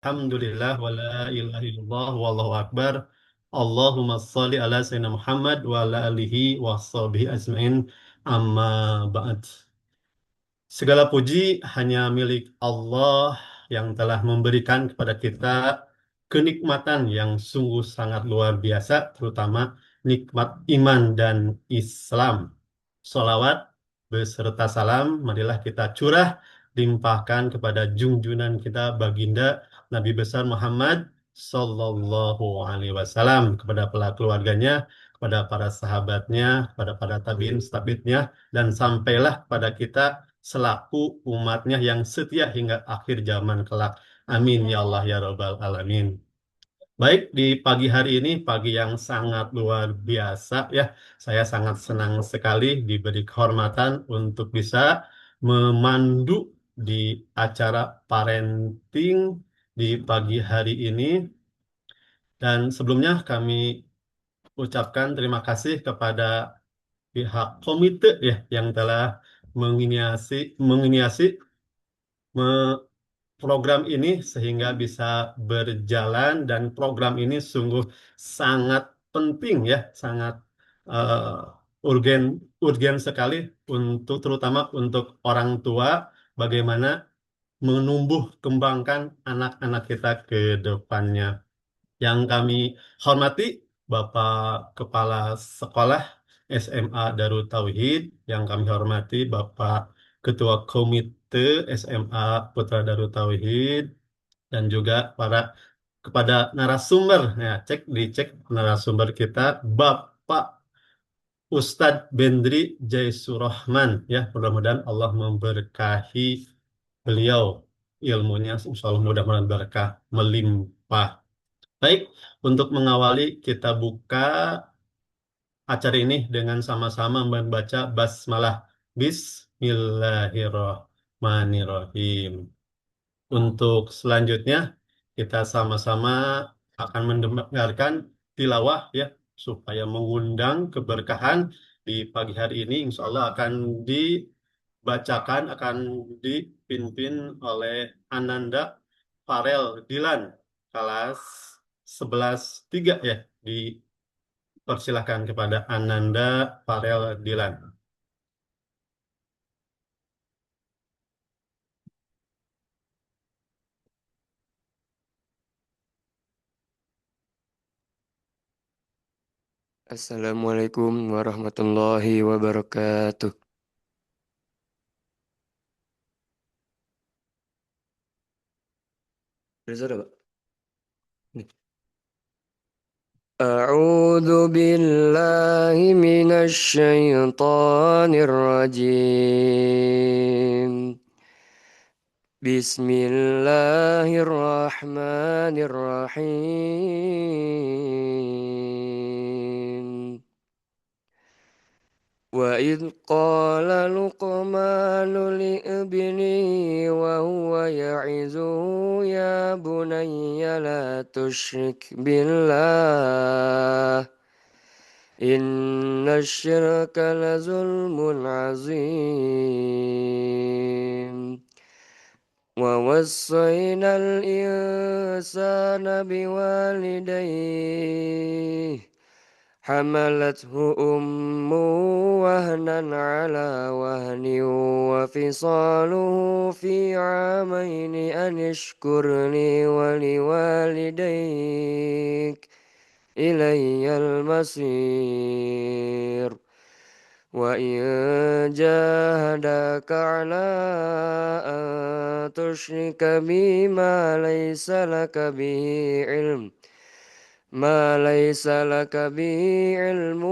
Alhamdulillah wa la ilaha illallah wallahu akbar. Allahumma sholli ala sayyidina Muhammad wa ala alihi wa sahbihi ajmain. Amma ba'd. Segala puji hanya milik Allah yang telah memberikan kepada kita kenikmatan yang sungguh sangat luar biasa, terutama nikmat iman dan Islam. Salawat beserta salam, marilah kita curah limpahkan kepada junjunan kita baginda Nabi besar Muhammad Sallallahu Alaihi Wasallam, kepada keluarganya, kepada para sahabatnya, kepada para tabiin, tabiinnya, dan sampailah pada kita selaku umatnya yang setia hingga akhir zaman kelak. Amin ya Allah ya Rabbal Alamin. Baik, di pagi hari ini, pagi yang sangat luar biasa ya. Saya sangat senang sekali diberi kehormatan untuk bisa memandu di acara parenting di pagi hari ini. Dan sebelumnya kami ucapkan terima kasih kepada pihak komite ya yang telah menginiasi menginiasi program ini sehingga bisa berjalan, dan program ini sungguh sangat penting ya, sangat urgen urgen sekali untuk terutama untuk orang tua, bagaimana menumbuh kembangkan anak-anak kita ke depannya. Yang kami hormati Bapak Kepala Sekolah SMA Darut Tauhid, yang kami hormati Bapak Ketua Komite SMA Putra Darut Tauhid, dan juga kepada narasumber, ya dicek narasumber kita Bapak Ustadz Bendri Jaisurohman, ya mudah-mudahan Allah memberkahi beliau, ilmunya insya Allah mudah-mudahan berkah melimpah. Baik, untuk mengawali kita buka acara ini dengan sama-sama membaca basmalah. Bismillahirrahmanirrahim. Untuk selanjutnya kita sama-sama akan mendengarkan tilawah ya, supaya mengundang keberkahan di pagi hari ini. Insya Allah akan dibacakan, akan dipimpin oleh Ananda Farel Dilan, kelas 11-3 ya. Dipersilahkan kepada Ananda Farel Dilan. Assalamualaikum warahmatullahi wabarakatuh. Ada suara, Pak? Nih. أعوذ بالله من الشيطان الرجيم بسم الله الرحمن الرحيم وإذ قال لقمان لابنه وهو يعظه يا بني لا تشرك بالله إن الشرك لظلم عظيم ووصينا الإنسان بوالديه حملته أمه وهنا على وهن وفصاله في عامين أن اشكر لي ولوالديك إلي المصير وإن جاهداك على أن تشرك بي ما ليس لك به علم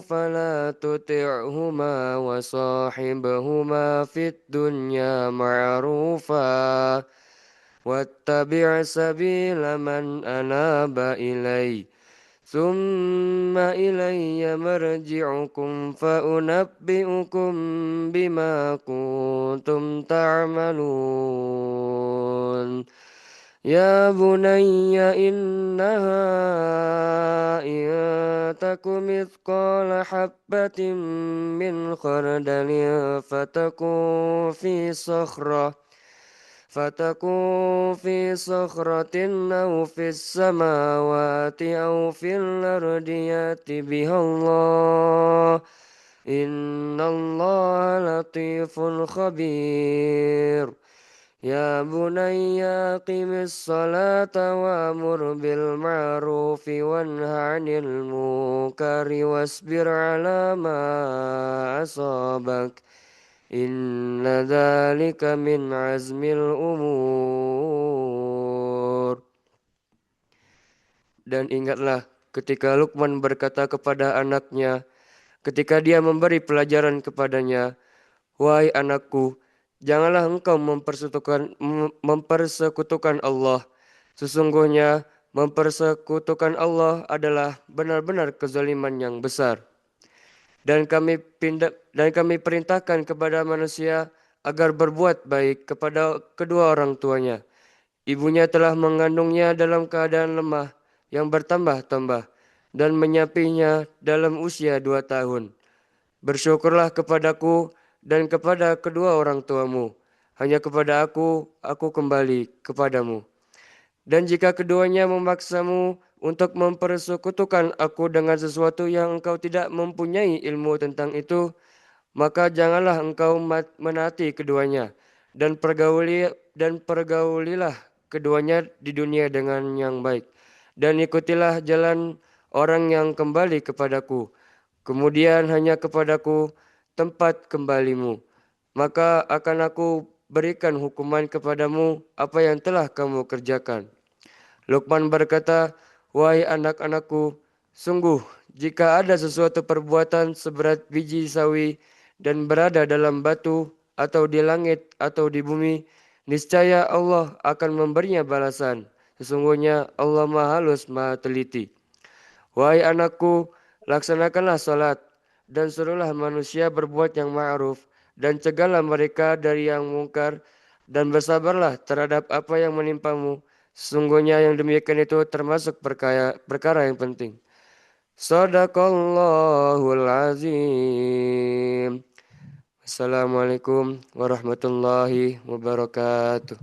فلا تطعهما وصاحبهما في الدنيا معروفا واتبع سبيل من أناب إلي ثم إلي مرجعكم فأنبئكم بما كنتم تعملون يا بني إنها إن تك مثقال حبة من خردل فتكن في صخرة فتكون في صخرة أو في السماوات أو في الأرض يأت بها الله إن الله لطيف خبير يا بني أقم الصلاة وأمر بالمعروف وانه عن المنكر واصبر على ما أصابك إن ذلك من عزم الأمور. Dan ingatlah ketika Luqman berkata kepada anaknya, ketika dia memberi pelajaran kepadanya, wahai anakku, janganlah engkau mempersekutukan Allah. Sesungguhnya mempersekutukan Allah adalah benar-benar kezaliman yang besar. Dan kami perintahkan kepada manusia agar berbuat baik kepada kedua orang tuanya. Ibunya telah mengandungnya dalam keadaan lemah yang bertambah-tambah dan menyapinya dalam usia 2 tahun. Bersyukurlah kepadaku dan kepada kedua orang tuamu. Hanya kepada aku kembali kepadamu. Dan jika keduanya memaksamu untuk mempersekutukan aku dengan sesuatu yang engkau tidak mempunyai ilmu tentang itu, maka janganlah engkau menaati keduanya dan pergaulilah keduanya di dunia dengan yang baik. Dan ikutilah jalan orang yang kembali kepadaku. Kemudian hanya kepadaku tempat kembalimu. Maka akan aku berikan hukuman kepadamu apa yang telah kamu kerjakan. Luqman berkata, wahai anak-anakku, sungguh jika ada sesuatu perbuatan seberat biji sawi dan berada dalam batu atau di langit atau di bumi, niscaya Allah akan memberinya balasan. Sesungguhnya Allah Maha Halus, Maha Teliti. Wahai anakku, laksanakanlah salat dan suruhlah manusia berbuat yang ma'ruf dan cegahlah mereka dari yang mungkar dan bersabarlah terhadap apa yang menimpamu. Sesungguhnya yang demikian itu termasuk perkara yang penting. Sadaqallahul azim. Assalamualaikum warahmatullahi wabarakatuh.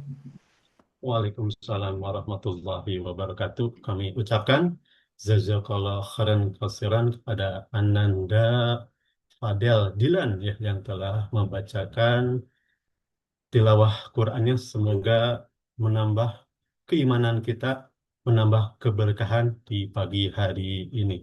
Waalaikumsalam warahmatullahi wabarakatuh. Kami ucapkan jazakallah khairan kasiran kepada Ananda Fadel Dilan ya yang telah membacakan tilawah Qur'annya. Semoga menambah keimanan kita, menambah keberkahan di pagi hari ini.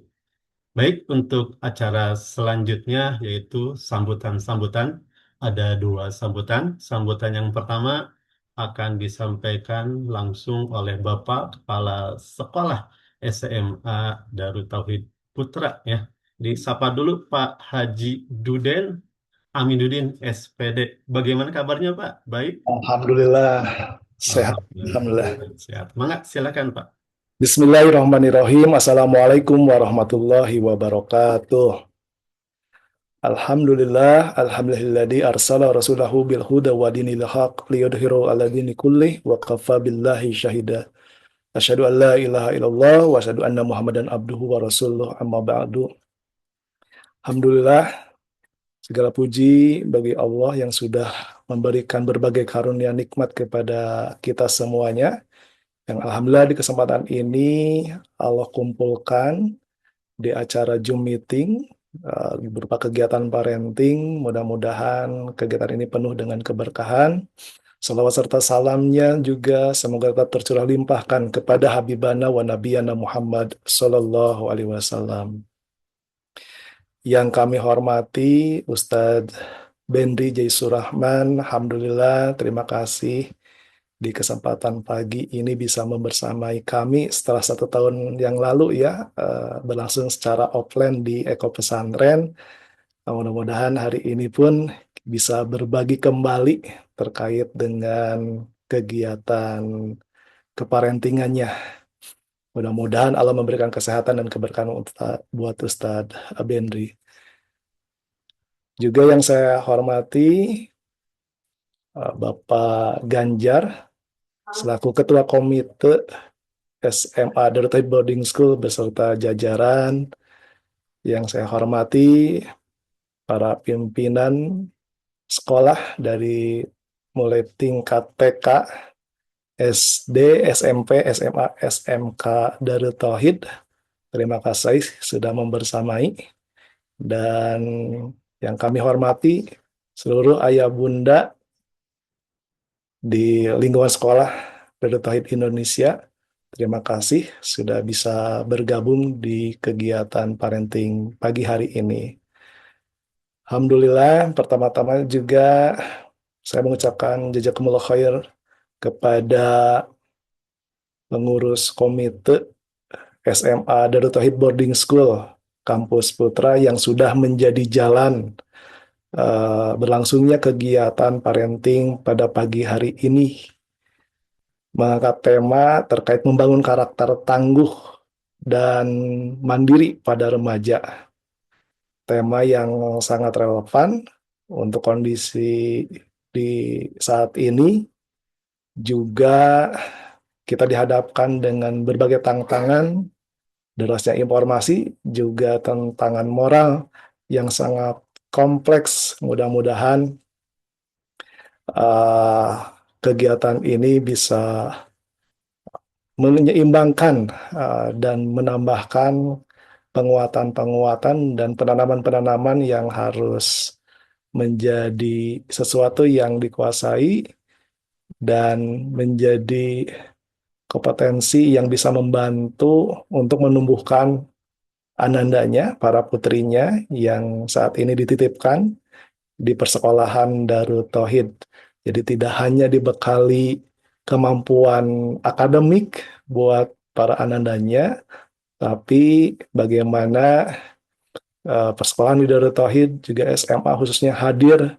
Baik, untuk acara selanjutnya yaitu sambutan-sambutan. Ada dua sambutan. Sambutan yang pertama akan disampaikan langsung oleh Bapak Kepala Sekolah SMA Darut Tauhid Putra ya. Disapa dulu Pak Haji Duden Aminuddin SPD. Bagaimana kabarnya Pak? Baik? Alhamdulillah sehat. Alhamdulillah. Alhamdulillah. Sehat. Mangga, silakan Pak. Bismillahirrahmanirrahim. Assalamualaikum warahmatullahi wabarakatuh. Alhamdulilladzi arsala rasulahu bil huda wa dinil haq liyudhiru ala dini kullih wa kafa billahi syahida. Asyhadu an la ilaha illallah wa asyhadu anna Muhammadan abduhu wa rasuluh amma ba'du. Alhamdulillah, segala puji bagi Allah yang sudah memberikan berbagai karunia nikmat kepada kita semuanya. Yang alhamdulillah di kesempatan ini Allah kumpulkan di acara Zoom meeting berupa kegiatan parenting. Mudah-mudahan kegiatan ini penuh dengan keberkahan. Salawat serta salamnya juga semoga tetap tercurah limpahkan kepada Habibana wa Nabiyana Muhammad Sallallahu Alaihi Wasallam. Yang kami hormati Ustadz Benri Jaisurahman, alhamdulillah terima kasih di kesempatan pagi ini bisa membersamai kami setelah 1 tahun yang lalu ya, berlangsung secara offline di Eko Pesantren. Mudah-mudahan hari ini pun bisa berbagi kembali terkait dengan kegiatan keparentingannya. Mudah-mudahan Allah memberikan kesehatan dan keberkahan buat Ustadz Benri. Juga yang saya hormati Bapak Ganjar selaku Ketua Komite SMA Darut Tauhid Boarding School beserta jajaran. Yang saya hormati para pimpinan sekolah dari mulai tingkat TK, SD, SMP, SMA, SMK Darut Tauhid. Terima kasih sudah membersamai. Dan yang kami hormati seluruh ayah bunda di lingkungan sekolah Darut Tauhid Indonesia. Terima kasih sudah bisa bergabung di kegiatan parenting pagi hari ini. Alhamdulillah, pertama-tama juga saya mengucapkan jazakumullah khair kepada pengurus komite SMA Darut Tauhid Boarding School Kampus Putra yang sudah menjadi jalan berlangsungnya kegiatan parenting pada pagi hari ini, mengangkat tema terkait membangun karakter tangguh dan mandiri pada remaja. Tema yang sangat relevan untuk kondisi di saat ini, juga kita dihadapkan dengan berbagai tantangan, derasnya informasi, juga tantangan moral yang sangat kompleks. Mudah-mudahan kegiatan ini bisa menyeimbangkan dan menambahkan penguatan-penguatan dan penanaman-penanaman yang harus menjadi sesuatu yang dikuasai dan menjadi kompetensi yang bisa membantu untuk menumbuhkan anandanya, para putrinya yang saat ini dititipkan di persekolahan Darut Tauhid. Jadi tidak hanya dibekali kemampuan akademik buat para anandanya, tapi bagaimana persekolahan di Darut Tauhid juga SMA khususnya hadir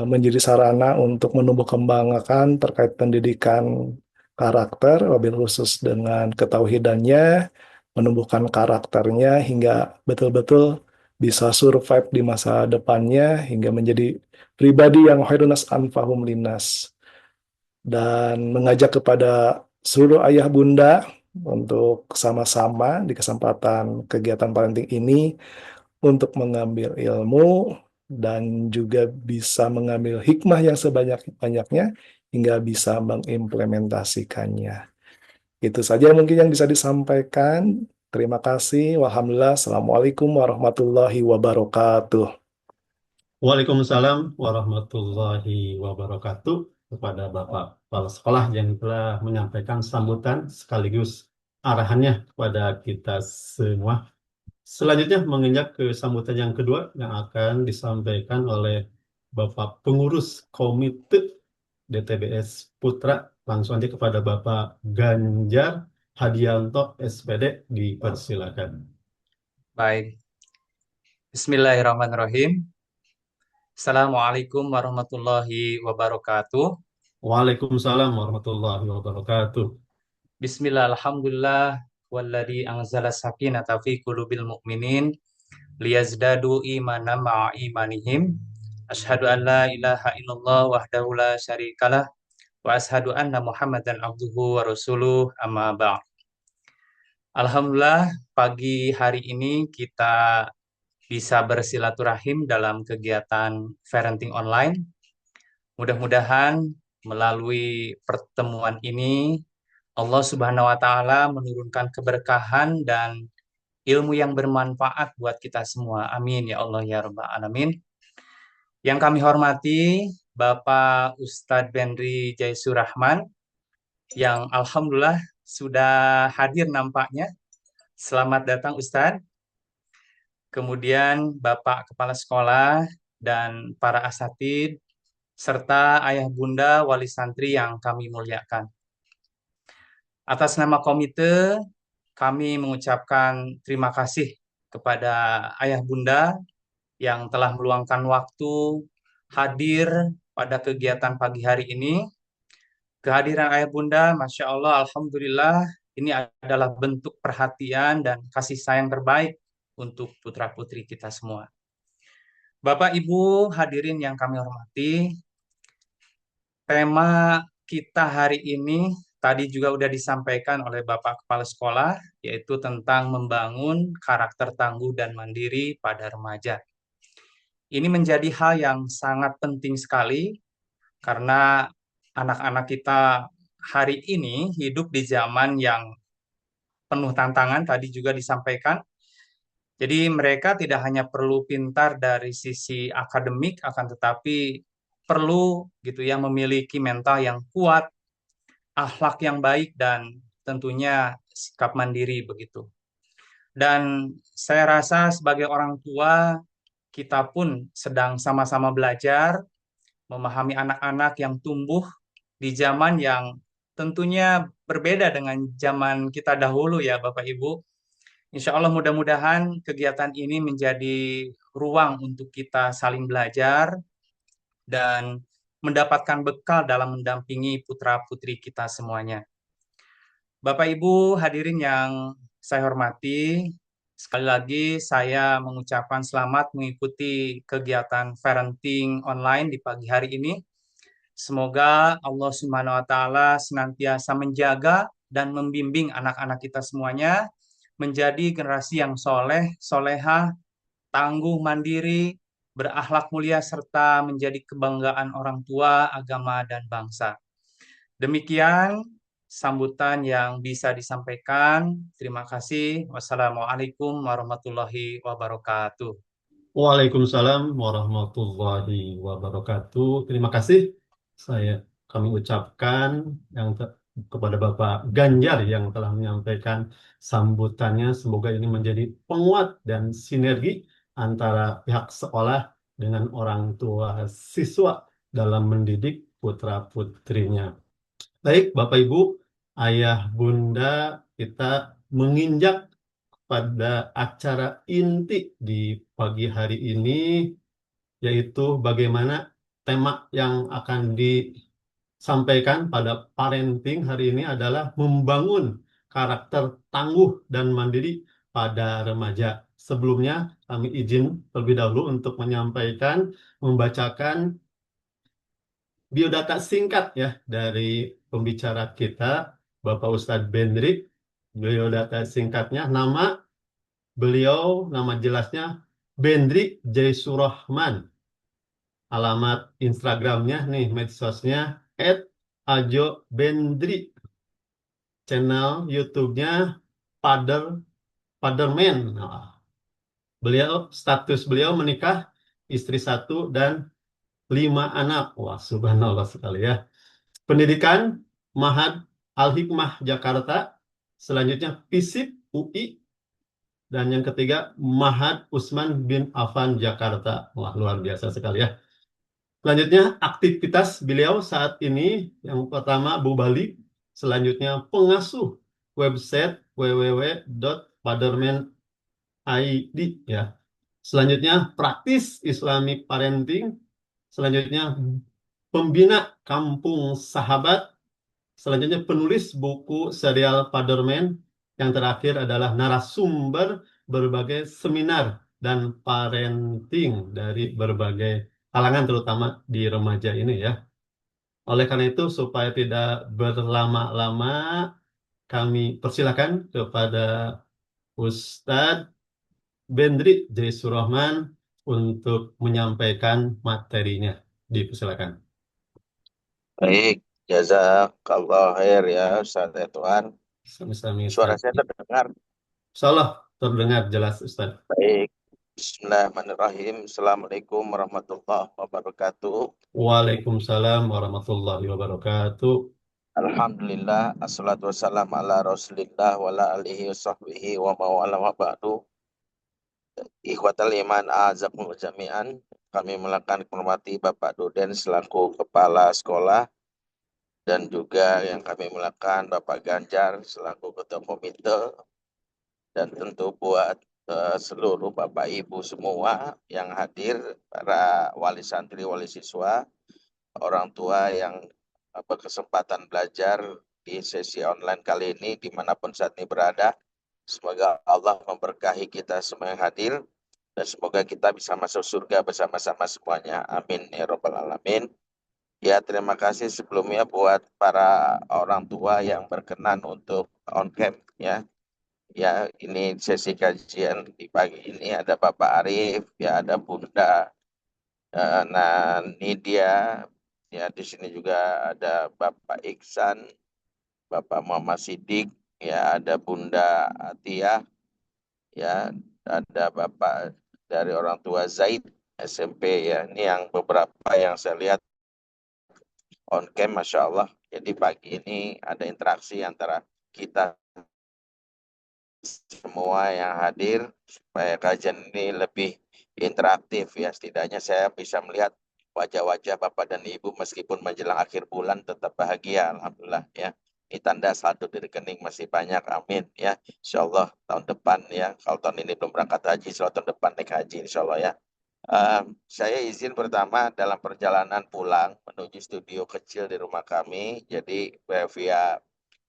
menjadi sarana untuk menumbuh kembangkan terkait pendidikan karakter, wabil khusus dengan ketauhidannya, menumbuhkan karakternya hingga betul-betul bisa survive di masa depannya hingga menjadi pribadi yang khairunas anfahum linnas, dan mengajak kepada seluruh ayah bunda untuk sama-sama di kesempatan kegiatan parenting ini untuk mengambil ilmu dan juga bisa mengambil hikmah yang sebanyak-banyaknya hingga bisa mengimplementasikannya. Itu saja mungkin yang bisa disampaikan. Terima kasih. Walhamdulillah. Assalamualaikum warahmatullahi wabarakatuh. Waalaikumsalam warahmatullahi wabarakatuh kepada Bapak Kepala Sekolah yang telah menyampaikan sambutan sekaligus arahannya kepada kita semua. Selanjutnya menginjak ke sambutan yang kedua yang akan disampaikan oleh Bapak Pengurus Komite DTBS Putra. Langsung aja kepada Bapak Ganjar Hadianto SPD, dipersilakan. Baik. Bismillahirrahmanirrahim. Assalamualaikum warahmatullahi wabarakatuh. Waalaikumsalam warahmatullahi wabarakatuh. Bismillah, alhamdulillah, walladzi anzala sakinata fi qulubil mu'minin liyazdadu imanan ma'a imanihim. Asyhadu an la ilaha illallah wahdahu la syarikalah wa asyhadu anna Muhammadan abduhu wa rasuluh, amma ba'd. Alhamdulillah, pagi hari ini kita bisa bersilaturahim dalam kegiatan parenting online. Mudah-mudahan melalui pertemuan ini Allah Subhanahu wa taala menurunkan keberkahan dan ilmu yang bermanfaat buat kita semua. Amin ya Allah ya rabbal alamin. Yang kami hormati Bapak Ustadz Benri Jaisurahman yang alhamdulillah sudah hadir nampaknya. Selamat datang Ustadz. Kemudian Bapak Kepala Sekolah dan para asatid serta ayah bunda wali santri yang kami muliakan. Atas nama komite, kami mengucapkan terima kasih kepada ayah bunda yang telah meluangkan waktu hadir pada kegiatan pagi hari ini. Kehadiran ayah bunda, Masya Allah, Alhamdulillah, ini adalah bentuk perhatian dan kasih sayang terbaik untuk putra-putri kita semua. Bapak, Ibu, hadirin yang kami hormati, tema kita hari ini tadi juga sudah disampaikan oleh Bapak Kepala Sekolah, yaitu tentang membangun karakter tangguh dan mandiri pada remaja. Ini menjadi hal yang sangat penting sekali Karena anak-anak kita hari ini hidup di zaman yang penuh tantangan, tadi juga disampaikan. Jadi mereka tidak hanya perlu pintar dari sisi akademik, akan tetapi perlu gitu ya memiliki mental yang kuat, akhlak yang baik, dan tentunya sikap mandiri begitu. Dan saya rasa sebagai orang tua, kita pun sedang sama-sama belajar memahami anak-anak yang tumbuh di zaman yang tentunya berbeda dengan zaman kita dahulu ya Bapak Ibu. Insya Allah mudah-mudahan kegiatan ini menjadi ruang untuk kita saling belajar dan mendapatkan bekal dalam mendampingi putra-putri kita semuanya. Bapak Ibu hadirin yang saya hormati, sekali lagi saya mengucapkan selamat mengikuti kegiatan parenting online di pagi hari ini. Semoga Allah Subhanahu wa taala senantiasa menjaga dan membimbing anak-anak kita semuanya menjadi generasi yang soleh, solehah, tangguh, mandiri, berakhlak mulia, serta menjadi kebanggaan orang tua, agama, dan bangsa. Demikian sambutan yang bisa disampaikan. Terima kasih. Wassalamualaikum warahmatullahi wabarakatuh. Waalaikumsalam warahmatullahi wabarakatuh. Terima kasih kami ucapkan kepada Bapak Ganjar yang telah menyampaikan sambutannya. Semoga ini menjadi penguat dan sinergi antara pihak sekolah dengan orang tua siswa dalam mendidik putra-putrinya. Baik, Bapak Ibu, Ayah Bunda, kita menginjak pada acara inti di pagi hari ini, yaitu bagaimana tema yang akan disampaikan pada parenting hari ini adalah membangun karakter tangguh dan mandiri pada remaja. Sebelumnya, kami izin terlebih dahulu untuk membacakan biodata singkat ya dari pembicara kita, Bapak Ustadz Bendrik. Biodata singkatnya, nama jelasnya Bendri Jaisurahman. Alamat Instagramnya nih, medsosnya @ajobendri. Channel YouTube-nya Paderman. Nah, status beliau menikah, istri 1 dan 5 anak. Wah, subhanallah sekali ya. Pendidikan Mahad Al-Hikmah Jakarta. Selanjutnya FISIP UI. Dan yang ketiga, Mahad Usman bin Affan Jakarta. Wah, luar biasa sekali ya. Selanjutnya, aktivitas beliau saat ini. Yang pertama, Bu Bali. Selanjutnya, pengasuh website www.paderman.id ya. Selanjutnya, praktis Islamic Parenting. Selanjutnya, pembina Kampung Sahabat. Selanjutnya, penulis buku serial Paderman. Yang terakhir adalah narasumber berbagai seminar dan parenting dari berbagai kalangan, terutama di remaja ini ya. Oleh karena itu, supaya tidak berlama-lama, kami persilakan kepada Ustadz Bendri Jaisurahman untuk menyampaikan materinya. Dipersilakan. Baik, jazakallah khair ya Ustaz Tuhan. Sami-sami. Suara saya terdengar? Insyaallah terdengar jelas Ustaz. Baik. Bismillahirrahmanirrahim. Assalamualaikum warahmatullahi wabarakatuh. Waalaikumsalam warahmatullahi wabarakatuh. Alhamdulillah, assalatu wassalamu ala rasulillah wa ala alihi wa sahbihi wa mawala wa ba'du. Ikhwatal iman a'azakum jami'an. Kami melakukan hormati Bapak Duden selaku Kepala Sekolah, dan juga yang kami melakukan Bapak Ganjar selaku Ketua Komite, dan tentu buat seluruh Bapak Ibu semua yang hadir, para wali santri, wali siswa, orang tua yang berkesempatan belajar di sesi online kali ini dimanapun saat ini berada. Semoga Allah memberkahi kita semua yang hadir, dan semoga kita bisa masuk surga bersama-sama semuanya. Amin ya rabbal alamin. Ya, terima kasih sebelumnya buat para orang tua yang berkenan untuk on cam ya. Ya, ini sesi kajian di pagi ini ada Bapak Arif, ya ada Bunda Nidia, Ya, di sini juga ada Bapak Iksan, Bapak Muhammad Sidik, ya ada Bunda Atiyah, ya ada Bapak dari orang tua Zaid SMP ya. Ini yang beberapa yang saya lihat on cam, Masya Allah. Jadi pagi ini ada interaksi antara kita semua yang hadir supaya kajian ini lebih interaktif ya. Setidaknya saya bisa melihat wajah-wajah Bapak dan Ibu meskipun menjelang akhir bulan tetap bahagia, alhamdulillah ya. Ini tanda saldo di rekening masih banyak, amin ya. Insya Allah tahun depan ya. Kalau tahun ini belum berangkat haji, insya Allah tahun depan naik haji insya Allah ya. Saya izin pertama dalam perjalanan pulang menuju studio kecil di rumah kami. Jadi via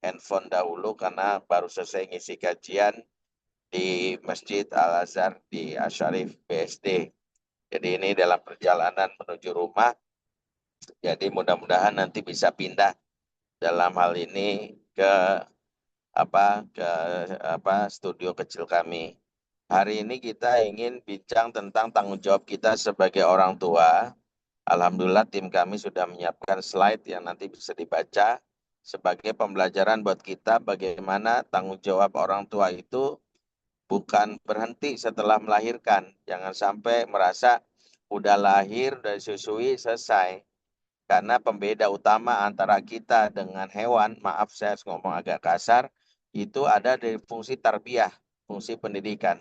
handphone dahulu karena baru selesai ngisi kajian di Masjid Al-Azhar di Asyarif BSD. Jadi ini dalam perjalanan menuju rumah. Jadi mudah-mudahan nanti bisa pindah dalam hal ini ke studio kecil kami. Hari ini kita ingin bincang tentang tanggung jawab kita sebagai orang tua. Alhamdulillah tim kami sudah menyiapkan slide yang nanti bisa dibaca sebagai pembelajaran buat kita bagaimana tanggung jawab orang tua itu bukan berhenti setelah melahirkan. Jangan sampai merasa udah lahir, udah disusui, selesai. Karena pembeda utama antara kita dengan hewan, maaf saya harus ngomong agak kasar, itu ada dari fungsi tarbiyah, fungsi pendidikan.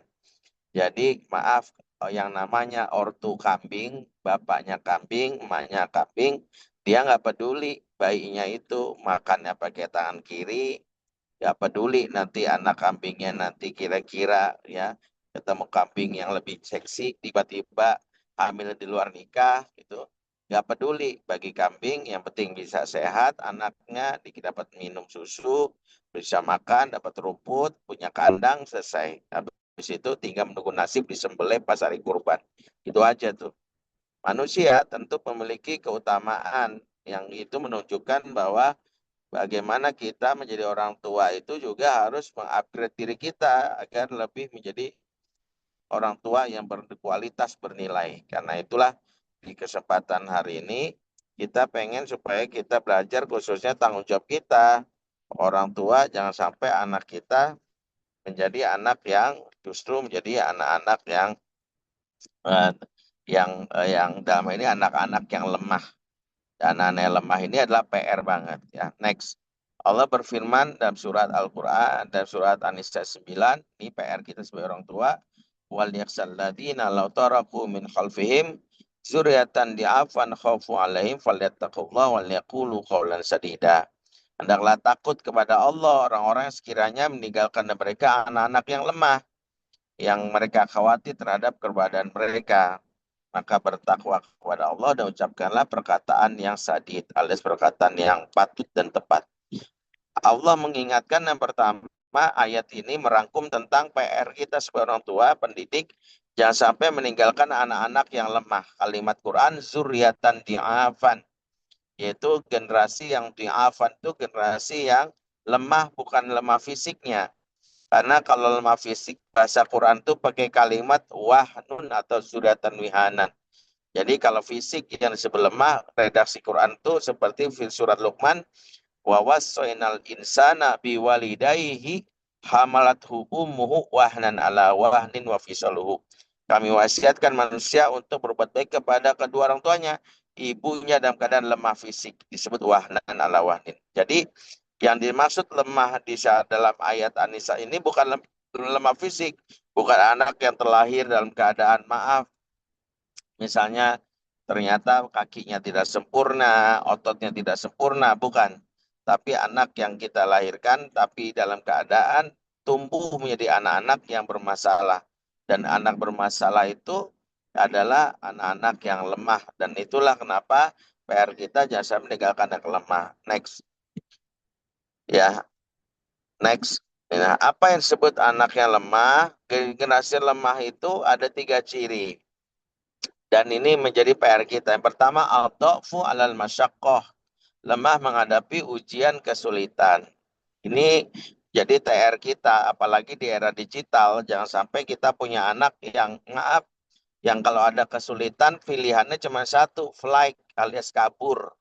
Jadi maaf, yang namanya ortu kambing, bapaknya kambing, emaknya kambing, dia nggak peduli bayinya itu makannya pakai tangan kiri, nggak peduli nanti anak kambingnya nanti kira-kira ya ketemu kambing yang lebih seksi, tiba-tiba hamil di luar nikah, gitu. Nggak peduli bagi kambing, yang penting bisa sehat, anaknya dapat minum susu, bisa makan, dapat rumput, punya kandang, selesai. Habis itu tinggal menunggu nasib disembelih pas hari kurban. Itu aja tuh. Manusia tentu memiliki keutamaan yang itu menunjukkan bahwa bagaimana kita menjadi orang tua itu juga harus mengupgrade diri kita agar lebih menjadi orang tua yang berkualitas, bernilai. Karena itulah di kesempatan hari ini kita pengen supaya kita belajar khususnya tanggung jawab kita. Orang tua jangan sampai anak kita menjadi anak yang justru menjadi anak-anak yang dalam ini anak-anak yang lemah. Dan anak-anak yang lemah ini adalah PR banget ya. Next. Allah berfirman dalam surat Al-Qur'an dan surat An-Nisa 9, ini PR kita sebagai orang tua, wal yakhshal ladzina law taraku min khalfihim dzurriatan di'afan khaufu alaihim falyattaqullaha wal yaqulu qawlan sadida. Hendaklah takut kepada Allah orang-orang yang sekiranya meninggalkan mereka anak-anak yang lemah, yang mereka khawatir terhadap keberadaan mereka. Maka bertakwa kepada Allah dan ucapkanlah perkataan yang sadid, alias perkataan yang patut dan tepat. Allah mengingatkan yang pertama, ayat ini merangkum tentang PR kita sebagai orang tua, pendidik, jangan sampai meninggalkan anak-anak yang lemah. Kalimat Quran, zuriatan di'afan, yaitu generasi yang di'afan itu generasi yang lemah, bukan lemah fisiknya. Karena kalau lemah fisik, bahasa Quran itu pakai kalimat wahnun atau zuriatan wihanan. Jadi kalau fisik yang disebut lemah, redaksi Quran itu seperti surat Luqman, wa wassaynal insana biwalidayhi hamalathu ummuhu wahnan ala wahnin wa fisaluhu. Kami wasiatkan manusia untuk berbuat baik kepada kedua orang tuanya, ibunya dalam keadaan lemah fisik, disebut wahnan ala wahnin. Jadi yang dimaksud lemah di dalam ayat An-Nisa ini bukan lemah fisik, bukan anak yang terlahir dalam keadaan maaf, misalnya ternyata kakinya tidak sempurna, ototnya tidak sempurna, bukan. Tapi anak yang kita lahirkan, tapi dalam keadaan tumbuh menjadi anak-anak yang bermasalah. Dan anak bermasalah itu adalah anak-anak yang lemah. Dan itulah kenapa PR kita jangan meninggalkan anak lemah. Next. Ya, next. Nah, apa yang disebut anak yang lemah? Generasi lemah itu ada 3 ciri. Dan ini menjadi PR kita. Yang pertama, al-dha'fu alal masyaqqah. Lemah menghadapi ujian kesulitan. Ini jadi TR kita, apalagi di era digital. Jangan sampai kita punya anak yang yang kalau ada kesulitan pilihannya cuma satu, flight alias kabur.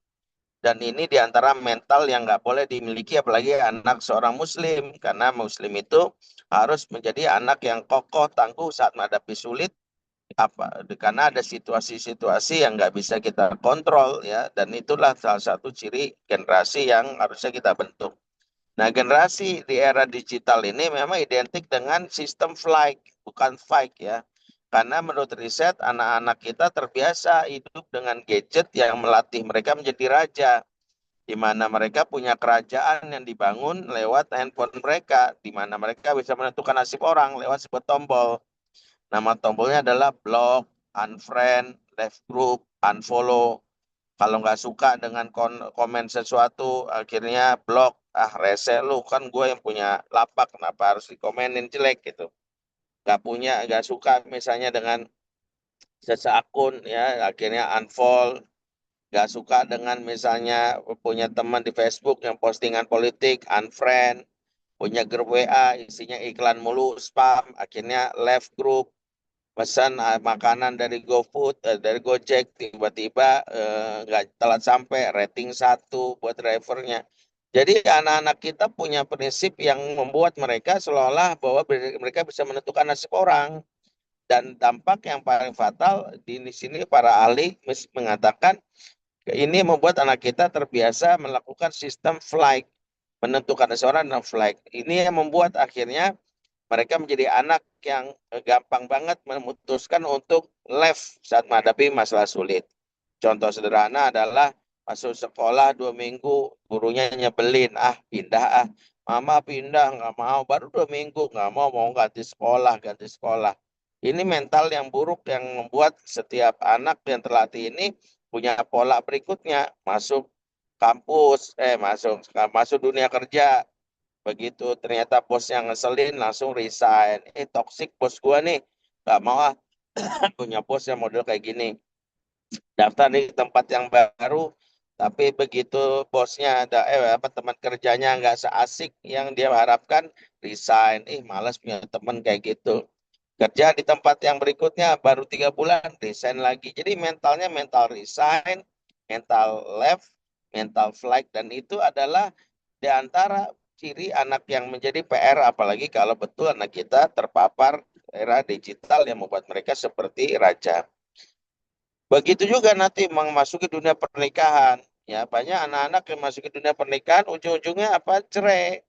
Dan ini diantara mental yang nggak boleh dimiliki apalagi anak seorang muslim. Karena muslim itu harus menjadi anak yang kokoh, tangguh saat menghadapi sulit. Karena ada situasi-situasi yang nggak bisa kita kontrol ya. Dan itulah salah satu ciri generasi yang harusnya kita bentuk. Nah, generasi di era digital ini memang identik dengan sistem flight, bukan fight ya. Karena menurut riset, anak-anak kita terbiasa hidup dengan gadget yang melatih mereka menjadi raja, di mana mereka punya kerajaan yang dibangun lewat handphone mereka, di mana mereka bisa menentukan nasib orang lewat sebuah tombol. Nama tombolnya adalah block, unfriend, left group, unfollow. Kalau nggak suka dengan komen sesuatu, akhirnya blok. Ah, rese lu, kan gue yang punya lapak, kenapa harus dikomenin jelek gitu. Nggak suka misalnya dengan seseakun, ya, akhirnya unfollow. Nggak suka dengan misalnya punya teman di Facebook yang postingan politik, unfriend. Punya grup WA, isinya iklan mulu, spam, akhirnya left group. Pesan makanan dari GoFood, dari Gojek, tiba-tiba nggak telat sampai, rating 1 buat drivernya. Jadi anak-anak kita punya prinsip yang membuat mereka seolah-olah bahwa mereka bisa menentukan nasib orang. Dan dampak yang paling fatal di sini para ahli mengatakan ini membuat anak kita terbiasa melakukan sistem flight, menentukan nasib orang dan flight. Ini yang membuat akhirnya mereka menjadi anak yang gampang banget memutuskan untuk left saat menghadapi masalah sulit. Contoh sederhana adalah masuk sekolah 2 minggu, gurunya nyebelin, pindah mama pindah, nggak mau, baru 2 minggu, nggak mau ganti sekolah. Ini mental yang buruk yang membuat setiap anak yang terlatih ini punya pola berikutnya, masuk kampus, masuk dunia kerja. Begitu ternyata bos yang ngeselin langsung resign. Toxic bos gua nih. Gak mau punya bos yang model kayak gini. Daftar di tempat yang baru, tapi begitu bosnya ada teman kerjanya nggak seasik yang dia harapkan, resign. Malas punya teman kayak gitu. Kerja di tempat yang berikutnya baru 3 bulan, resign lagi. Jadi mentalnya mental resign, mental left, mental flight, dan itu adalah di antara ciri anak yang menjadi PR, apalagi kalau betul anak kita terpapar era digital yang membuat mereka seperti raja. Begitu juga nanti memasuki dunia pernikahan. Ya, banyak anak-anak yang masuk ke dunia pernikahan ujung-ujungnya apa? Cerai.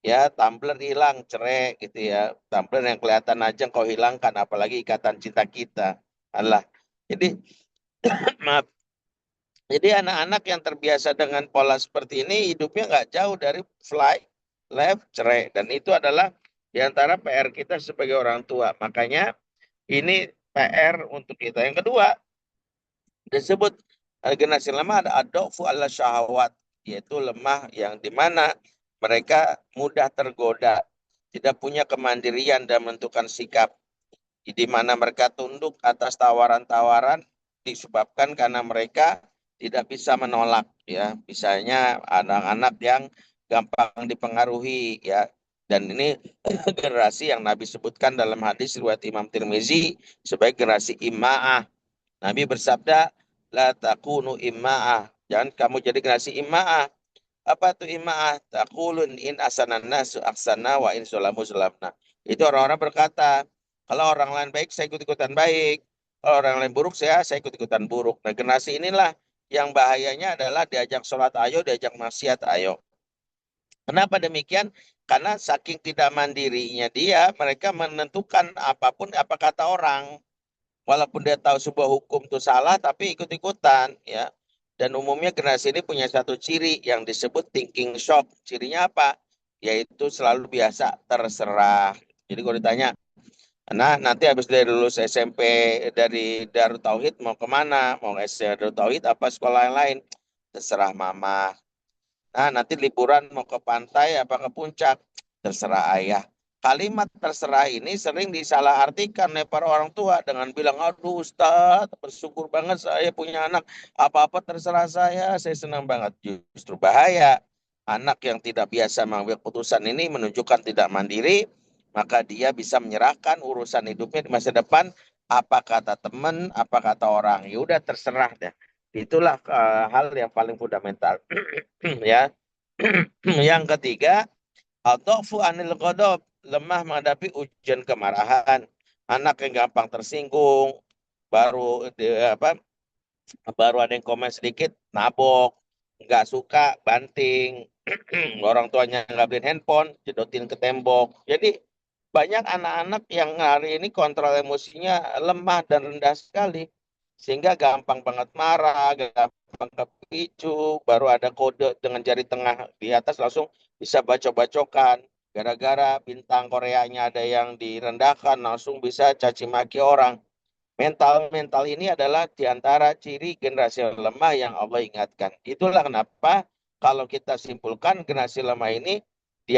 Ya, tumbler hilang, cerai gitu ya. Tumbler yang kelihatan aja kau hilangkan, apalagi ikatan cinta kita. Allah. Jadi maaf. Jadi anak-anak yang terbiasa dengan pola seperti ini hidupnya nggak jauh dari fly, left, cerai. Dan itu adalah diantara PR kita sebagai orang tua. Makanya ini PR untuk kita. Yang kedua, disebut generasi lemah ada adofu ala syahwat, yaitu lemah yang dimana mereka mudah tergoda, tidak punya kemandirian dan menentukan sikap, di mana mereka tunduk atas tawaran-tawaran disebabkan karena mereka tidak bisa menolak ya. Misalnya anak-anak yang gampang dipengaruhi ya. Dan ini generasi yang Nabi sebutkan dalam hadis riwayat Imam Tirmizi sebagai generasi imma'ah. Nabi bersabda, la takunu imma'ah. Jangan kamu jadi generasi imma'ah. Apa itu imma'ah? Taqulun in asanan nasu aksana wa in sulamu sulamna. Itu orang-orang berkata, kalau orang lain baik, saya ikut-ikutan baik. Kalau orang lain buruk, saya ikut-ikutan buruk. Nah, generasi inilah yang bahayanya adalah diajak sholat ayo, diajak maksiat ayo. Kenapa demikian? Karena saking tidak mandirinya dia, mereka menentukan apapun apa kata orang. Walaupun dia tahu sebuah hukum itu salah, tapi ikut-ikutan ya. Dan umumnya generasi ini punya satu ciri yang disebut thinking shock. Cirinya apa? Yaitu selalu biasa terserah. Jadi kalau ditanya, nah nanti habis dari lulus SMP dari Darut Tauhid mau kemana? Mau Darut Tauhid apa sekolah yang lain? Terserah mama. Nah nanti liburan mau ke pantai apa ke puncak? Terserah ayah. Kalimat terserah ini sering disalahartikan oleh para orang tua dengan bilang, aduh Ustadz, bersyukur banget saya punya anak. Apa-apa terserah saya senang banget. Justru bahaya. Anak yang tidak biasa mengambil keputusan ini menunjukkan tidak mandiri, maka dia bisa menyerahkan urusan hidupnya di masa depan, apa kata teman, apa kata orang. Ya udah terserah deh. Itulah hal yang paling fundamental. Ya. Yang ketiga, adhafu anil ghadab, lemah menghadapi ujian kemarahan. Anak yang gampang tersinggung, baru baru ada yang komen sedikit, nabok, nggak suka, banting, orang tuanya nggak beliin handphone, jedotin ke tembok. Jadi banyak anak-anak yang hari ini kontrol emosinya lemah dan rendah sekali, sehingga gampang banget marah, gampang kepicu, baru ada kode dengan jari tengah di atas langsung bisa bacok-bacokan. Gara-gara bintang Koreanya ada yang direndahkan, langsung bisa caci maki orang. Mental ini adalah di antara ciri generasi lemah yang Allah ingatkan. Itulah kenapa kalau kita simpulkan generasi lemah ini di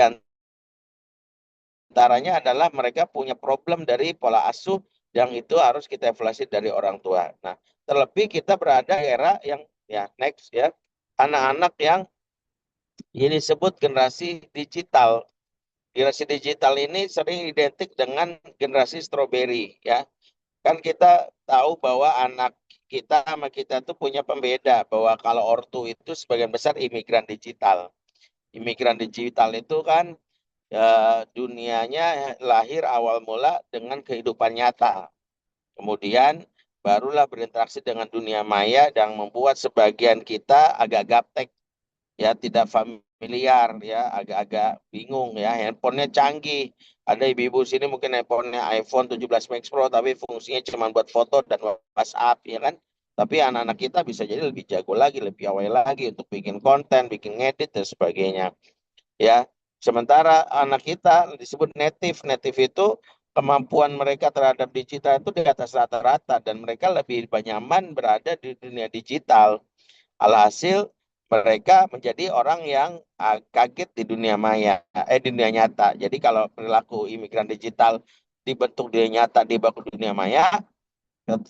antaranya adalah mereka punya problem dari pola asuh yang itu harus kita evaluasi dari orang tua. Nah, terlebih kita berada di era yang next ya, anak-anak yang ini disebut generasi digital. Generasi digital ini sering identik dengan generasi strawberry ya. Kan kita tahu bahwa anak kita sama kita tuh punya pembeda bahwa kalau ortu itu sebagian besar imigran digital. Imigran digital itu kan dunianya lahir awal mula dengan kehidupan nyata. Kemudian barulah berinteraksi dengan dunia maya dan membuat sebagian kita agak gaptek, ya tidak familiar, ya agak-agak bingung, ya handphonenya canggih. Ada ibu-ibu sini mungkin handphonenya iPhone 17 Max Pro tapi fungsinya cuma buat foto dan WhatsApp, ya kan. Tapi anak-anak kita bisa jadi lebih jago lagi, lebih awal lagi untuk bikin konten, bikin ngedit dan sebagainya, ya. Sementara anak kita disebut native. Native itu kemampuan mereka terhadap digital itu di atas rata-rata dan mereka lebih nyaman berada di dunia digital. Alhasil mereka menjadi orang yang kaget di dunia maya, di dunia nyata. Jadi kalau perilaku imigran digital dibentuk di dunia nyata, dibawa ke dunia maya.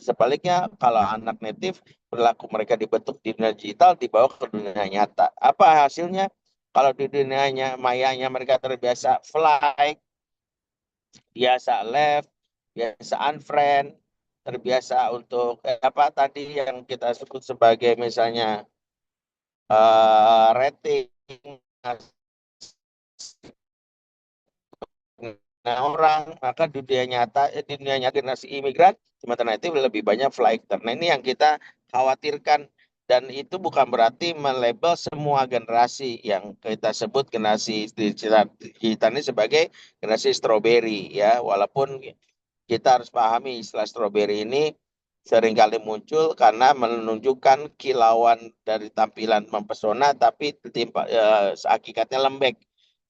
Sebaliknya kalau anak native perilaku mereka dibentuk di dunia digital dibawa ke dunia nyata. Apa hasilnya? Kalau di dunia mayanya mereka terbiasa fly, biasa left, biasa unfriend, terbiasa untuk apa tadi yang kita sebut sebagai misalnya rating orang, maka di dunia nyata generasi imigran sementara itu lebih banyak flighter. Nah, ini yang kita khawatirkan dan itu bukan berarti melabel semua generasi yang kita sebut generasi digital ini sebagai generasi strawberry, ya, walaupun kita harus pahami istilah strawberry ini seringkali muncul karena menunjukkan kilauan dari tampilan mempesona tapi hakikatnya lembek.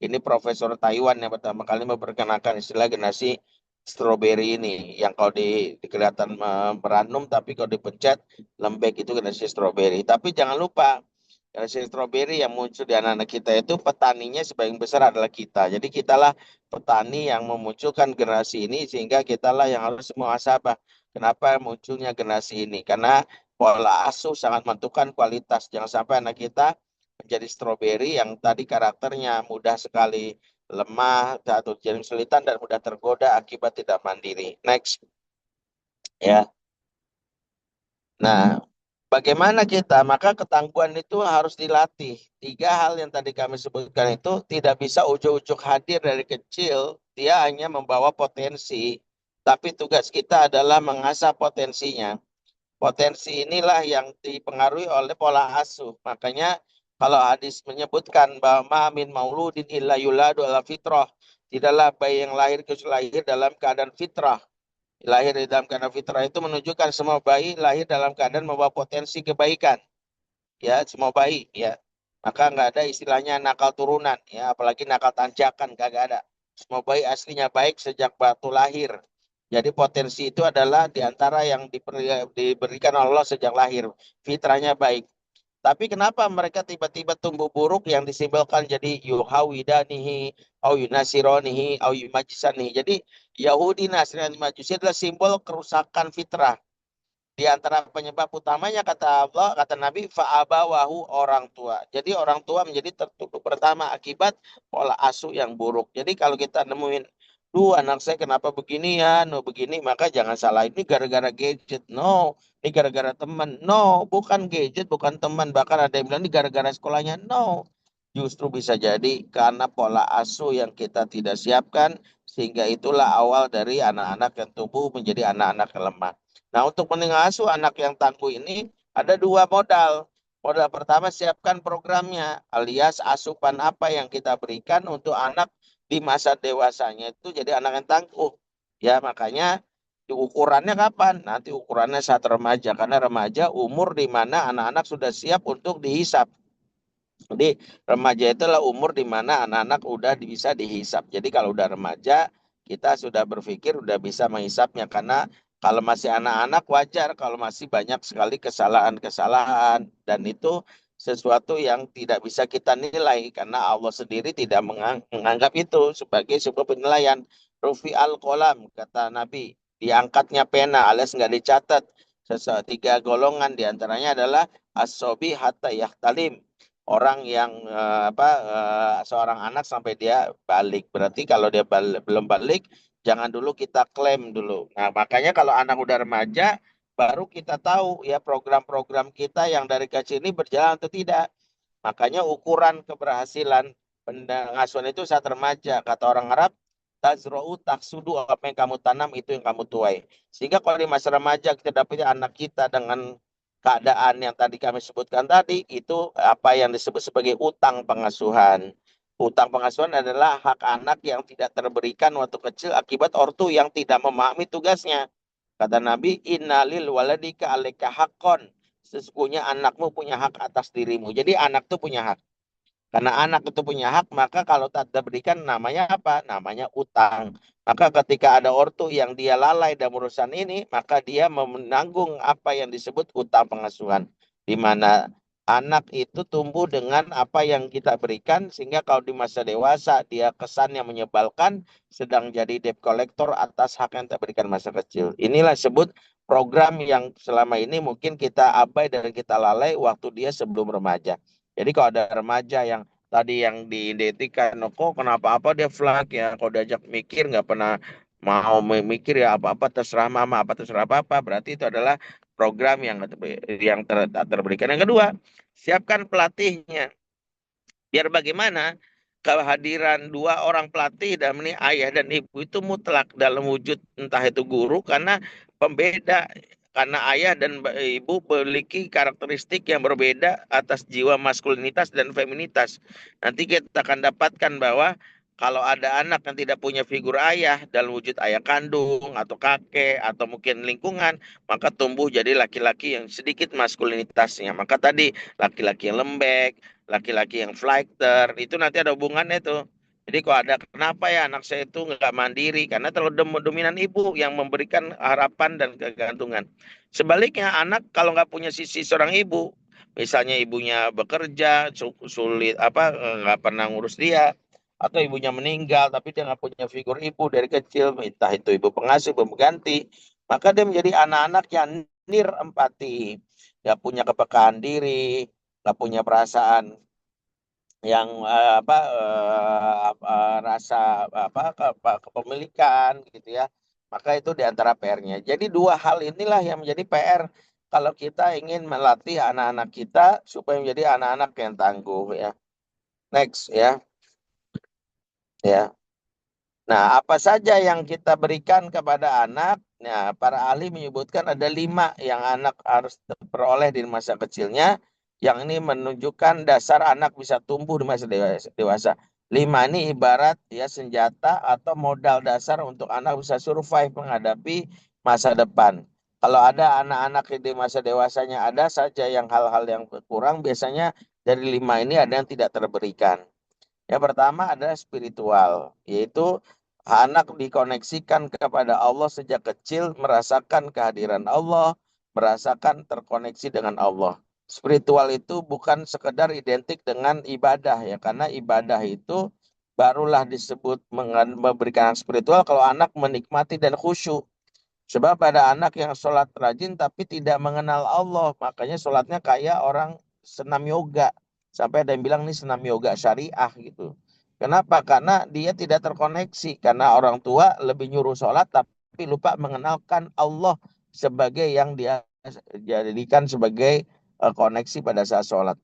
Ini Profesor Taiwan yang pertama kali memperkenalkan istilah generasi strawberry ini, yang kalau kelihatan meranum tapi kalau dipencet lembek, itu generasi strawberry. Tapi jangan lupa generasi strawberry yang muncul di anak-anak kita itu petaninya sebagian besar adalah kita. Jadi kitalah petani yang memunculkan generasi ini sehingga kitalah yang harus muhasabah. Kenapa munculnya generasi ini? Karena pola asuh sangat menentukan kualitas. Jangan sampai anak kita menjadi stroberi yang tadi karakternya mudah sekali lemah atau jadi kesulitan dan mudah tergoda akibat tidak mandiri. Next, ya. Nah, bagaimana kita? Maka ketangguhan itu harus dilatih. 3 hal yang tadi kami sebutkan itu tidak bisa ujuk-ujuk hadir dari kecil. Dia hanya membawa potensi. Tapi tugas kita adalah mengasah potensinya. Potensi inilah yang dipengaruhi oleh pola asuh. Makanya kalau hadis menyebutkan bahwa ma min mauludin illa yuladu ala fitrah. Tidaklah bayi yang lahir kecuali lahir dalam keadaan fitrah. Lahir dalam keadaan fitrah itu menunjukkan semua bayi lahir dalam keadaan membawa potensi kebaikan. Ya, semua bayi, ya. Maka nggak ada istilahnya nakal turunan, ya, apalagi nakal tanjakan, kagak ada. Semua bayi aslinya baik sejak batu lahir. Jadi potensi itu adalah diantara yang diberikan Allah sejak lahir. Fitrahnya baik. Tapi kenapa mereka tiba-tiba tumbuh buruk yang disimbolkan jadi yuhawidanihi, au yunasironihi, au yumajisanihi. Jadi Yahudi, Nasrani, Majusi adalah simbol kerusakan fitrah. Di antara penyebab utamanya kata Allah, kata Nabi, fa'abawahu, orang tua. Jadi orang tua menjadi tertuduh pertama akibat pola asuh yang buruk. Jadi kalau kita nemuin, anak saya kenapa begini ya, begini, maka jangan salah ini gara-gara gadget. No, ini gara-gara teman. No, bukan gadget, bukan teman. Bahkan ada yang bilang ini gara-gara sekolahnya. No, justru bisa jadi karena pola asuh yang kita tidak siapkan, sehingga itulah awal dari anak-anak yang tumbuh menjadi anak-anak yang lemah. Nah, untuk mengasuh anak yang tangguh ini ada dua modal. Modal pertama, siapkan programnya, alias asupan apa yang kita berikan untuk anak di masa dewasanya itu jadi anak yang tangguh. Ya, makanya ukurannya kapan? Nanti ukurannya saat remaja, karena remaja umur di mana anak-anak sudah siap untuk dihisap. Jadi remaja itulah umur di mana anak-anak udah bisa dihisap. Jadi kalau udah remaja, kita sudah berpikir udah bisa menghisapnya. Karena kalau masih anak-anak wajar kalau masih banyak sekali kesalahan-kesalahan. Dan itu sesuatu yang tidak bisa kita nilai. Karena Allah sendiri tidak menganggap itu sebagai sebuah penilaian. Rufi al-Qalam, kata Nabi. Diangkatnya pena alias nggak dicatat. Tiga golongan diantaranya adalah as-sobi hatta yahtalim, orang yang seorang anak sampai dia balik. Berarti kalau dia belum balik, jangan dulu kita klaim dulu. Nah, makanya kalau anak udah remaja, baru kita tahu ya program-program kita yang dari kecil ini berjalan atau tidak. Makanya ukuran keberhasilan pengasuhan itu saat remaja. Kata orang Arab, tazro'u taksudu, apa yang kamu tanam itu yang kamu tuai. Sehingga kalau di masa remaja kita dapatnya anak kita dengan keadaan yang tadi kami sebutkan tadi, itu apa yang disebut sebagai utang pengasuhan. Utang pengasuhan adalah hak anak yang tidak terberikan waktu kecil akibat ortu yang tidak memahami tugasnya. Kata Nabi, innalil waladika alaika haqqon. Sesungguhnya anakmu punya hak atas dirimu. Jadi anak itu punya hak. Karena anak itu punya hak, maka kalau tak diberikan namanya apa? Namanya utang. Maka ketika ada ortu yang dia lalai dalam urusan ini, maka dia menanggung apa yang disebut utang pengasuhan. Di mana anak itu tumbuh dengan apa yang kita berikan, sehingga kalau di masa dewasa dia kesannya menyebalkan, sedang jadi debt collector atas hak yang tak berikan masa kecil. Inilah disebut program yang selama ini mungkin kita abai dan kita lalai waktu dia sebelum remaja. Jadi kalau ada remaja yang tadi yang diidentikan, kok kenapa-apa dia flag ya, kalau diajak mikir nggak pernah mau mikir ya apa-apa terserah mama, apa terserah papa, berarti itu adalah program yang terberikan. Yang kedua, siapkan pelatihnya. Biar bagaimana kehadiran dua orang pelatih dan ini ayah dan ibu itu mutlak dalam wujud entah itu guru, karena pembeda, karena ayah dan ibu memiliki karakteristik yang berbeda atas jiwa maskulinitas dan feminitas. Nanti kita akan dapatkan bahwa kalau ada anak yang tidak punya figur ayah dalam wujud ayah kandung atau kakek atau mungkin lingkungan, maka tumbuh jadi laki-laki yang sedikit maskulinitasnya. Maka tadi laki-laki yang lembek, laki-laki yang fighter, itu nanti ada hubungannya tuh. Jadi kalau ada kenapa ya anak saya itu nggak mandiri, karena terlalu dominan ibu yang memberikan harapan dan kegantungan. Sebaliknya anak kalau nggak punya sisi seorang ibu, misalnya ibunya bekerja sulit nggak pernah ngurus dia, atau ibunya meninggal tapi dia nggak punya figur ibu dari kecil, entah itu ibu pengasuh, ibu pengganti, maka dia menjadi anak-anak yang nir empati, nggak punya kepekaan diri, nggak punya perasaan yang rasa kepemilikan gitu ya. Maka itu diantara PR-nya. Jadi dua hal inilah yang menjadi PR kalau kita ingin melatih anak-anak kita supaya menjadi anak-anak yang tangguh ya. Next ya. Ya. Nah, apa saja yang kita berikan kepada anak? Nah, para ahli menyebutkan ada 5 yang anak harus peroleh di masa kecilnya. Yang ini menunjukkan dasar anak bisa tumbuh di masa dewasa. 5 ini ibarat ya senjata atau modal dasar untuk anak bisa survive menghadapi masa depan. Kalau ada anak-anak di masa dewasanya ada saja yang hal-hal yang kurang, biasanya dari 5 ini ada yang tidak terberikan. Yang pertama adalah spiritual, yaitu anak dikoneksikan kepada Allah sejak kecil, merasakan kehadiran Allah, merasakan terkoneksi dengan Allah. Spiritual itu bukan sekedar identik dengan ibadah ya, karena ibadah itu barulah disebut memberikan spiritual kalau anak menikmati dan khusyuk. Sebab ada anak yang sholat rajin tapi tidak mengenal Allah, makanya sholatnya kayak orang senam yoga. Sampai ada yang bilang ini senam yoga syariah gitu. Kenapa? Karena dia tidak terkoneksi. Karena orang tua lebih nyuruh sholat tapi lupa mengenalkan Allah sebagai yang dia jadikan sebagai koneksi pada saat sholat.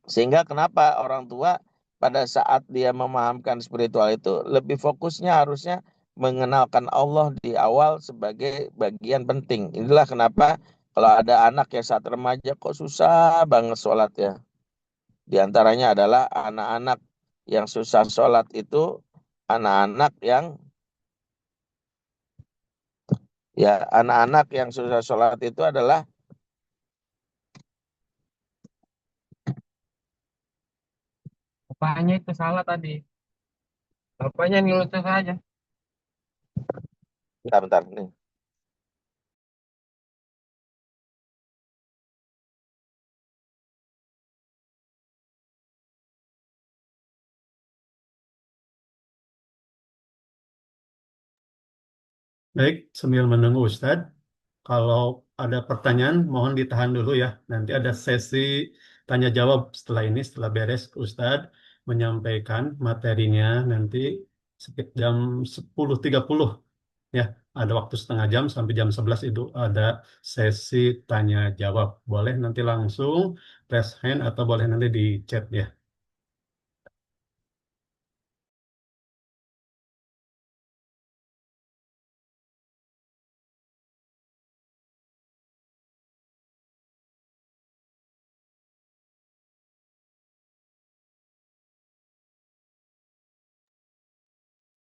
Sehingga kenapa orang tua pada saat dia memahamkan spiritual itu lebih fokusnya harusnya mengenalkan Allah di awal sebagai bagian penting. Inilah kenapa kalau ada anak yang saat remaja kok susah banget sholat ya. Di antaranya adalah anak-anak yang susah sholat itu anak-anak yang susah sholat itu adalah Bapaknya itu salah tadi. Bapaknya ngelutut saja. bentar nih. Baik, sambil menunggu Ustadz, kalau ada pertanyaan mohon ditahan dulu ya. Nanti ada sesi tanya jawab setelah ini, setelah beres Ustadz menyampaikan materinya nanti sekitar jam 10.30 ya. Ada waktu setengah jam sampai jam 11 itu ada sesi tanya jawab. Boleh nanti langsung raise hand atau boleh nanti di chat ya.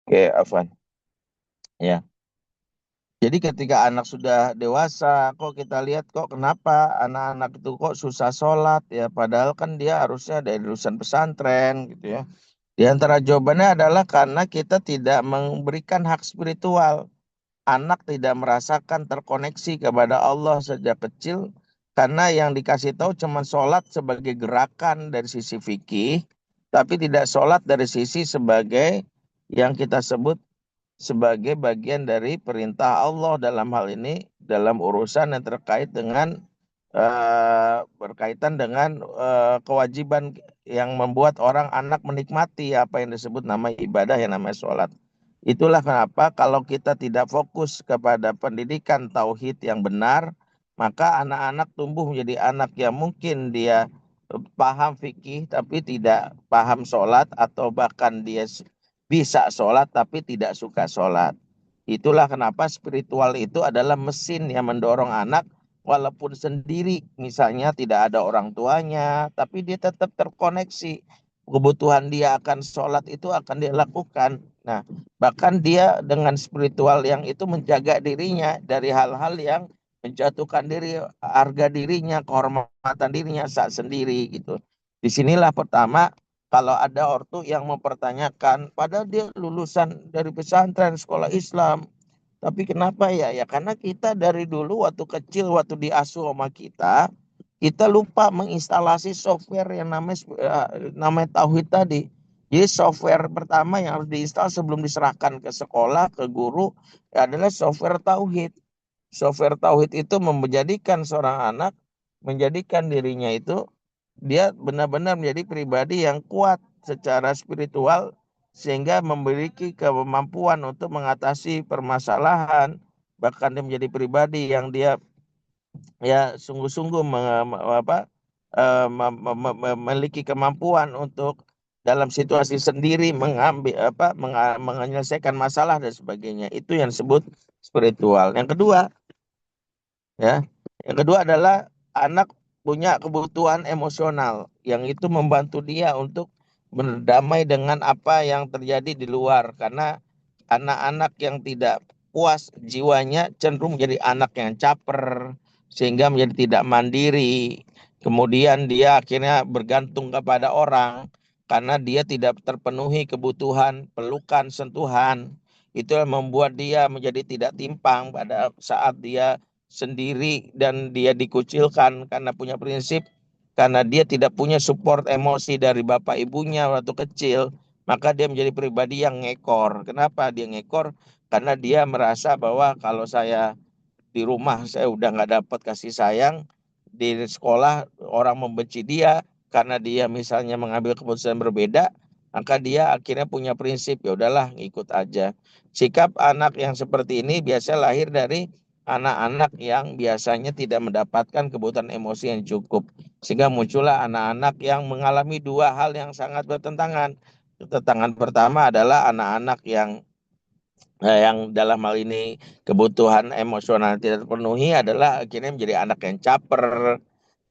Oke, Afwan. Ya. Jadi ketika anak sudah dewasa, kok kita lihat kok kenapa anak-anak itu kok susah sholat ya, padahal kan dia harusnya dari lulusan pesantren gitu ya. Di antara jawabannya adalah karena kita tidak memberikan hak spiritual. Anak tidak merasakan terkoneksi kepada Allah sejak kecil karena yang dikasih tahu cuma sholat sebagai gerakan dari sisi fikih, tapi tidak sholat dari sisi sebagai yang kita sebut sebagai bagian dari perintah Allah dalam hal ini dalam urusan yang terkait dengan berkaitan dengan kewajiban yang membuat orang anak menikmati apa yang disebut nama ibadah yang namanya sholat. Itulah kenapa kalau kita tidak fokus kepada pendidikan tauhid yang benar, maka anak-anak tumbuh menjadi anak yang mungkin dia paham fikih tapi tidak paham sholat, atau bahkan dia bisa sholat tapi tidak suka sholat. Itulah kenapa spiritual itu adalah mesin yang mendorong anak walaupun sendiri, misalnya tidak ada orang tuanya, tapi dia tetap terkoneksi. Kebutuhan dia akan sholat itu akan dia lakukan. Nah, bahkan dia dengan spiritual yang itu menjaga dirinya dari hal-hal yang menjatuhkan diri, harga dirinya, kehormatan dirinya saat sendiri gitu. Disinilah pertama kalau ada ortu yang mempertanyakan, padahal dia lulusan dari pesantren sekolah Islam, tapi kenapa ya? Ya karena kita dari dulu waktu kecil, waktu diasuh sama kita lupa menginstalasi software yang namanya tauhid tadi. Jadi software pertama yang harus diinstal sebelum diserahkan ke sekolah, ke guru, adalah software tauhid. Software tauhid itu menjadikan seorang anak, menjadikan dirinya itu, dia benar-benar menjadi pribadi yang kuat secara spiritual, sehingga memiliki kemampuan untuk mengatasi permasalahan. Bahkan dia menjadi pribadi yang dia ya sungguh-sungguh memiliki kemampuan untuk dalam situasi sendiri menyelesaikan masalah dan sebagainya. Itu yang disebut spiritual. Yang kedua adalah anak punya kebutuhan emosional yang itu membantu dia untuk berdamai dengan apa yang terjadi di luar, karena anak-anak yang tidak puas jiwanya cenderung menjadi anak yang caper sehingga menjadi tidak mandiri. Kemudian dia akhirnya bergantung kepada orang karena dia tidak terpenuhi kebutuhan pelukan, sentuhan. Itu yang membuat dia menjadi tidak timpang pada saat dia sendiri dan dia dikucilkan karena punya prinsip, karena dia tidak punya support emosi dari bapak ibunya waktu kecil, maka dia menjadi pribadi yang ngekor. Kenapa dia ngekor? Karena dia merasa bahwa kalau saya di rumah saya udah nggak dapat kasih sayang, di sekolah orang membenci dia karena dia misalnya mengambil keputusan berbeda, maka dia akhirnya punya prinsip, ya udahlah ngikut aja. Sikap anak yang seperti ini biasa lahir dari anak-anak yang biasanya tidak mendapatkan kebutuhan emosi yang cukup. Sehingga muncullah anak-anak yang mengalami dua hal yang sangat bertentangan. Tantangan pertama adalah anak-anak yang dalam hal ini kebutuhan emosional tidak terpenuhi adalah akhirnya menjadi anak yang caper.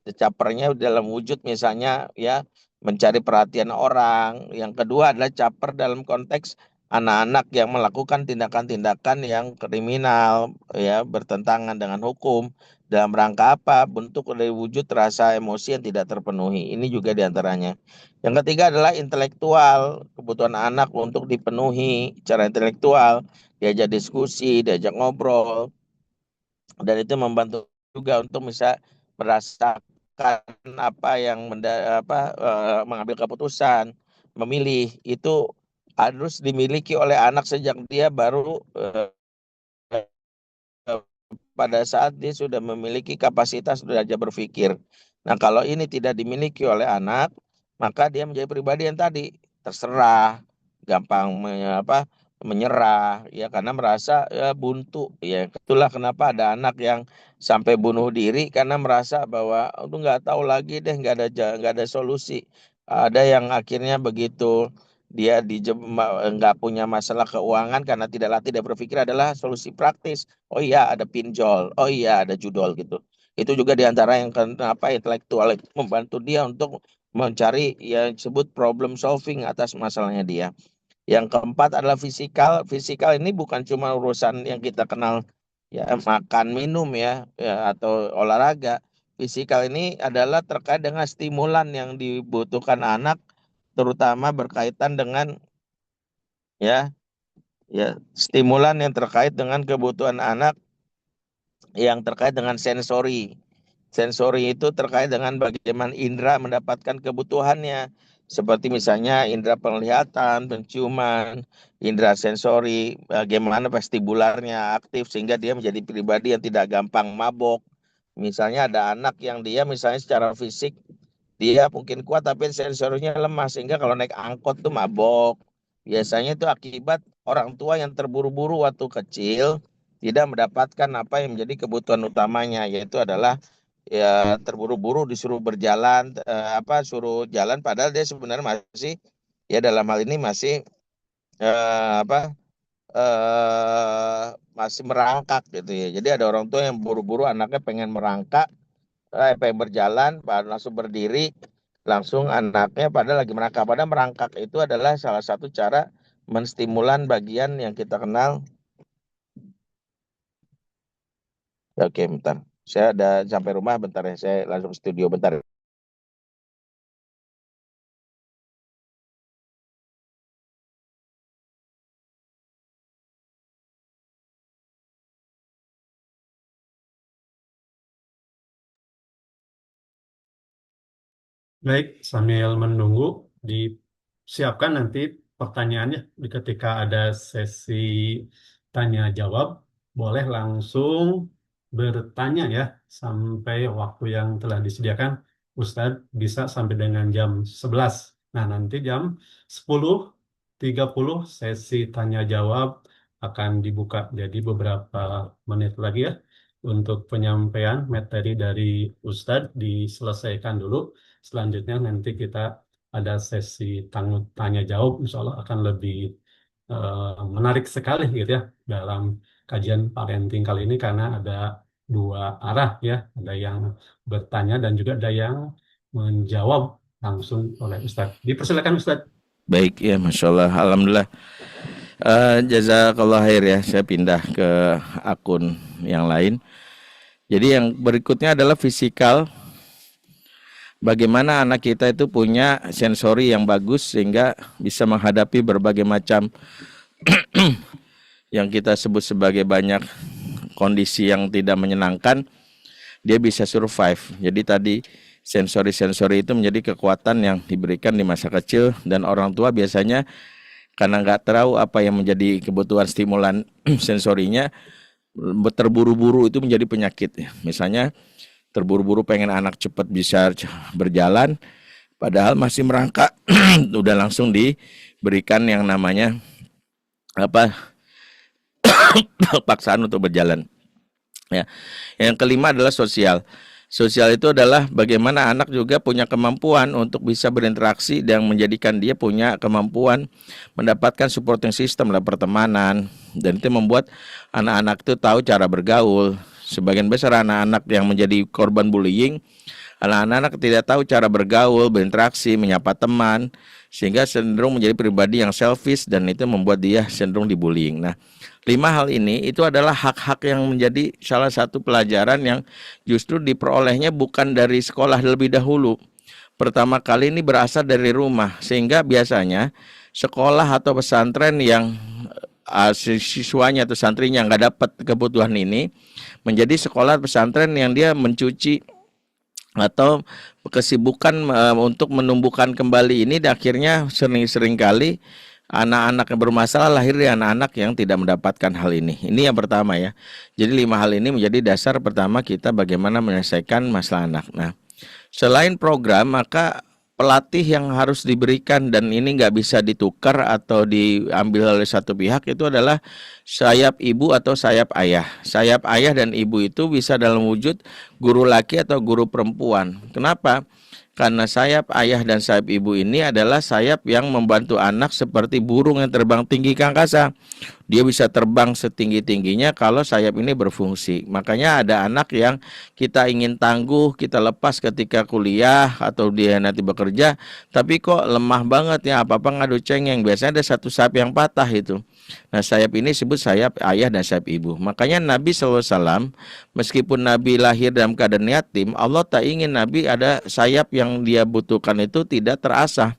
Capernya dalam wujud misalnya ya mencari perhatian orang. Yang kedua adalah caper dalam konteks anak-anak yang melakukan tindakan-tindakan yang kriminal ya bertentangan dengan hukum dalam rangka apa? Bentuk dari wujud rasa emosi yang tidak terpenuhi. Ini juga diantaranya. Yang ketiga adalah intelektual, kebutuhan anak untuk dipenuhi secara intelektual, diajak diskusi, diajak ngobrol, dan itu membantu juga untuk bisa merasakan apa yang mengambil keputusan, memilih itu harus dimiliki oleh anak sejak dia baru pada saat dia sudah memiliki kapasitas belajar berpikir. Nah, kalau ini tidak dimiliki oleh anak, maka dia menjadi pribadi yang tadi terserah, gampang menyerah, ya karena merasa ya, buntu. Ya, itulah kenapa ada anak yang sampai bunuh diri karena merasa bahwa itu nggak tahu lagi deh, nggak ada solusi. Ada yang akhirnya begitu dia nggak punya masalah keuangan karena tidak berpikir adalah solusi praktis. Oh iya ada pinjol, oh iya ada judol gitu. Itu juga diantara yang kenapa intelektual itu membantu dia untuk mencari yang disebut problem solving atas masalahnya dia. Yang keempat adalah fisikal. Fisikal ini bukan cuma urusan yang kita kenal ya makan minum ya atau olahraga. Fisikal ini adalah terkait dengan stimulan yang dibutuhkan anak, terutama berkaitan dengan ya stimulan yang terkait dengan kebutuhan anak yang terkait dengan sensori. Sensori itu terkait dengan bagaimana indera mendapatkan kebutuhannya. Seperti misalnya indera penglihatan, penciuman, indera sensori, bagaimana vestibularnya aktif sehingga dia menjadi pribadi yang tidak gampang mabok. Misalnya ada anak yang dia misalnya secara fisik dia mungkin kuat tapi sensorinya lemah sehingga kalau naik angkot tuh mabok. Biasanya itu akibat orang tua yang terburu-buru waktu kecil tidak mendapatkan apa yang menjadi kebutuhan utamanya, yaitu adalah ya terburu-buru disuruh berjalan suruh jalan padahal dia sebenarnya masih ya dalam hal ini masih eh, apa masih merangkak gitu ya. Jadi ada orang tua yang buru-buru anaknya pengen merangkak, pengen berjalan, langsung berdiri, langsung anaknya padahal lagi merangkak. Padahal merangkak itu adalah salah satu cara menstimulan bagian yang kita kenal. Oke, bentar. Saya ada sampai rumah bentar ya. Saya langsung ke studio bentar. Baik, sambil menunggu, disiapkan nanti pertanyaannya ketika ada sesi tanya jawab, boleh langsung bertanya ya sampai waktu yang telah disediakan. Ustadz bisa sampai dengan jam 11. Nah, nanti jam 10.30 sesi tanya jawab akan dibuka. Jadi beberapa menit lagi ya untuk penyampaian materi dari Ustadz diselesaikan dulu. Selanjutnya nanti kita ada sesi tanya jawab, insya Allah akan lebih menarik sekali gitu ya dalam kajian parenting kali ini karena ada dua arah ya, ada yang bertanya dan juga ada yang menjawab langsung oleh Ustadz. Dipersilakan Ustadz. Baik ya, Masya Allah, Alhamdulillah. Jazakallah khair ya, saya pindah ke akun yang lain. Jadi yang berikutnya adalah fisikal. Bagaimana anak kita itu punya sensori yang bagus sehingga bisa menghadapi berbagai macam yang kita sebut sebagai banyak kondisi yang tidak menyenangkan, dia bisa survive. Jadi tadi sensori-sensori itu menjadi kekuatan yang diberikan di masa kecil, dan orang tua biasanya karena nggak tahu apa yang menjadi kebutuhan stimulan sensorinya, terburu-buru itu menjadi penyakit. Misalnya terburu-buru pengen anak cepat bisa berjalan, padahal masih merangkak, udah langsung diberikan yang namanya paksaan untuk berjalan. Ya. Yang kelima adalah sosial. Sosial itu adalah bagaimana anak juga punya kemampuan untuk bisa berinteraksi dan menjadikan dia punya kemampuan mendapatkan supporting system dalam pertemanan, dan itu membuat anak-anak itu tahu cara bergaul. Sebagian besar anak-anak yang menjadi korban bullying, anak-anak tidak tahu cara bergaul, berinteraksi, menyapa teman, sehingga cenderung menjadi pribadi yang selfish dan itu membuat dia cenderung dibullying. Nah, 5 hal ini itu adalah hak-hak yang menjadi salah satu pelajaran yang justru diperolehnya bukan dari sekolah lebih dahulu. Pertama kali ini berasal dari rumah, sehingga biasanya sekolah atau pesantren yang siswanya atau santrinya nggak dapat kebutuhan ini menjadi sekolah pesantren yang dia mencuci atau kesibukan untuk menumbuhkan kembali ini, dan akhirnya sering kali anak-anak yang bermasalah lahir dari anak-anak yang tidak mendapatkan hal ini. Ini yang pertama ya. Jadi 5 hal ini menjadi dasar pertama kita bagaimana menyelesaikan masalah anak. Nah, selain program, maka pelatih yang harus diberikan, dan ini nggak bisa ditukar atau diambil oleh satu pihak, itu adalah sayap ibu atau sayap ayah. Sayap ayah dan ibu itu bisa dalam wujud guru laki atau guru perempuan. Kenapa? Karena sayap ayah dan sayap ibu ini adalah sayap yang membantu anak seperti burung yang terbang tinggi ke angkasa. Dia bisa terbang setinggi-tingginya kalau sayap ini berfungsi. Makanya ada anak yang kita ingin tangguh, kita lepas ketika kuliah atau dia nanti bekerja, tapi kok lemah banget ya, apa-apa ngadu cengeng. Biasanya ada satu sayap yang patah itu. Nah, sayap ini disebut sayap ayah dan sayap ibu. Makanya Nabi SAW, meskipun Nabi lahir dalam keadaan yatim, Allah tak ingin Nabi ada sayap yang dia butuhkan itu tidak terasah.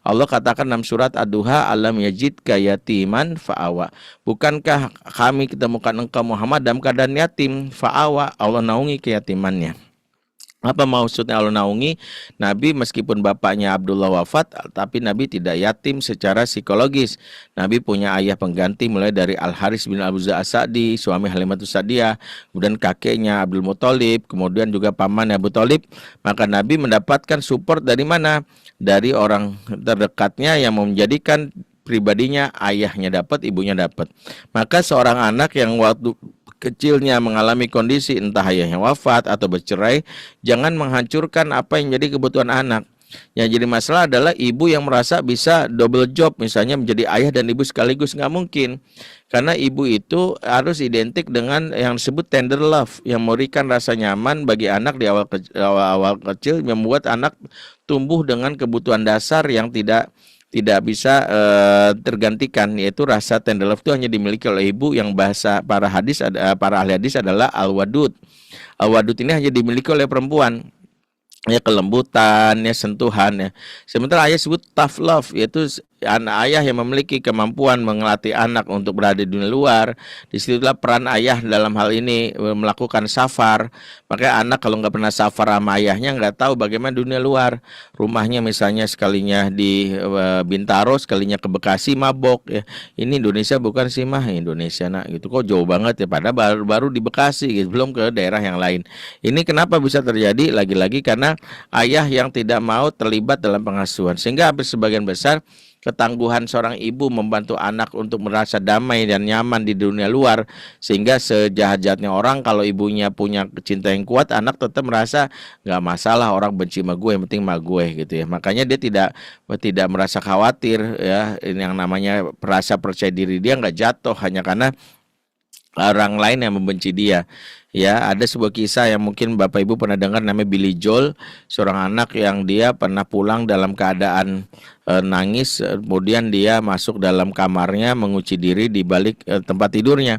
Allah katakan dalam surat Ad-Duha, alam yajidka yatiman fa'awa. Bukankah kami ketemukan engkau Muhammad dalam keadaan yatim? Fa'awa, Allah naungi keyatimannya. Apa maksudnya Allah naungi? Nabi meskipun bapaknya Abdullah wafat, tapi Nabi tidak yatim secara psikologis. Nabi punya ayah pengganti mulai dari Al-Haris bin Abu As-Sa'di, suami Halimatus Sa'diyah, kemudian kakeknya Abdul Muthalib, kemudian juga pamannya Abu Thalib. Maka Nabi mendapatkan support dari mana? Dari orang terdekatnya yang menjadikan pribadinya ayahnya dapat, ibunya dapat. Maka seorang anak yang waktu kecilnya mengalami kondisi entah ayahnya wafat atau bercerai, jangan menghancurkan apa yang jadi kebutuhan anak. Yang jadi masalah adalah ibu yang merasa bisa double job, misalnya menjadi ayah dan ibu sekaligus. Nggak mungkin, karena ibu itu harus identik dengan yang disebut tender love, yang memberikan rasa nyaman bagi anak di awal kecil, membuat anak tumbuh dengan kebutuhan dasar yang tidak bisa tergantikan, yaitu rasa tender love itu hanya dimiliki oleh ibu, yang bahasa para ahli hadis adalah al-wadud. Al-wadud ini hanya dimiliki oleh perempuan. Ya, kelembutan, ya, sentuhan, ya. Sementara ayah disebut tough love, yaitu anak ayah yang memiliki kemampuan mengelatih anak untuk berada di dunia luar. Disitulah peran ayah dalam hal ini melakukan safar. Makanya anak kalau nggak pernah safar sama ayahnya nggak tahu bagaimana dunia luar. Rumahnya misalnya sekalinya di Bintaro, sekalinya ke Bekasi mabok. Ya. Ini Indonesia bukan sih mah, Indonesia nak gitu. Kok jauh banget ya, padahal baru di Bekasi gitu, belum ke daerah yang lain. Ini kenapa bisa terjadi? Lagi-lagi karena ayah yang tidak mau terlibat dalam pengasuhan, sehingga hampir sebagian besar ketangguhan seorang ibu membantu anak untuk merasa damai dan nyaman di dunia luar, sehingga sejahat-jahatnya orang kalau ibunya punya cinta yang kuat, anak tetap merasa nggak masalah orang benci sama gue, yang penting sama gue gitu ya. Makanya dia tidak merasa khawatir ya, ini yang namanya rasa percaya diri dia nggak jatuh hanya karena orang lain yang membenci dia. Ya, ada sebuah kisah yang mungkin Bapak Ibu pernah dengar, namanya Billy Joel, seorang anak yang dia pernah pulang dalam keadaan nangis, kemudian dia masuk dalam kamarnya mengunci diri di balik tempat tidurnya.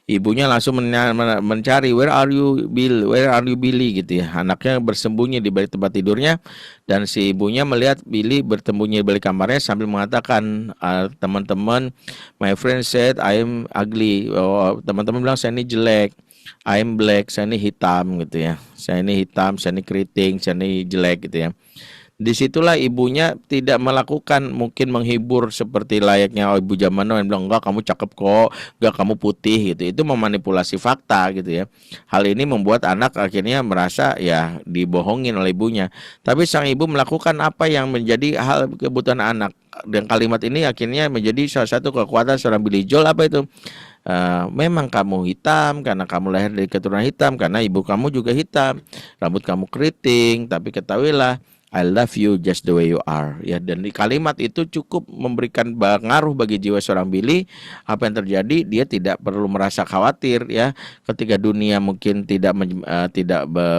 Ibunya langsung mencari, where are you Billy gitu ya. Anaknya bersembunyi di balik tempat tidurnya, dan si ibunya melihat Billy bertembunyi di balik kamarnya sambil mengatakan, teman-teman, my friend said I am ugly. Oh, teman-teman bilang saya ini jelek. I'm black, saya ini hitam gitu ya. Saya ini hitam, saya ini keriting, saya ini jelek gitu ya. Disitulah ibunya tidak melakukan mungkin menghibur seperti layaknya ibu zaman now yang bilang enggak kamu cakep kok, enggak kamu putih gitu. Itu memanipulasi fakta gitu ya. Hal ini membuat anak akhirnya merasa ya dibohongin oleh ibunya. Tapi sang ibu melakukan apa yang menjadi hal kebutuhan anak. Dan kalimat ini akhirnya menjadi salah satu kekuatan seorang Billy Joel, apa itu? memang kamu hitam karena kamu lahir dari keturunan hitam, karena ibu kamu juga hitam, rambut kamu keriting, tapi ketahuilah I love you just the way you are. Ya, dan di kalimat itu cukup memberikan pengaruh bagi jiwa seorang Billy. Apa yang terjadi, dia tidak perlu merasa khawatir ya. Ketika dunia mungkin tidak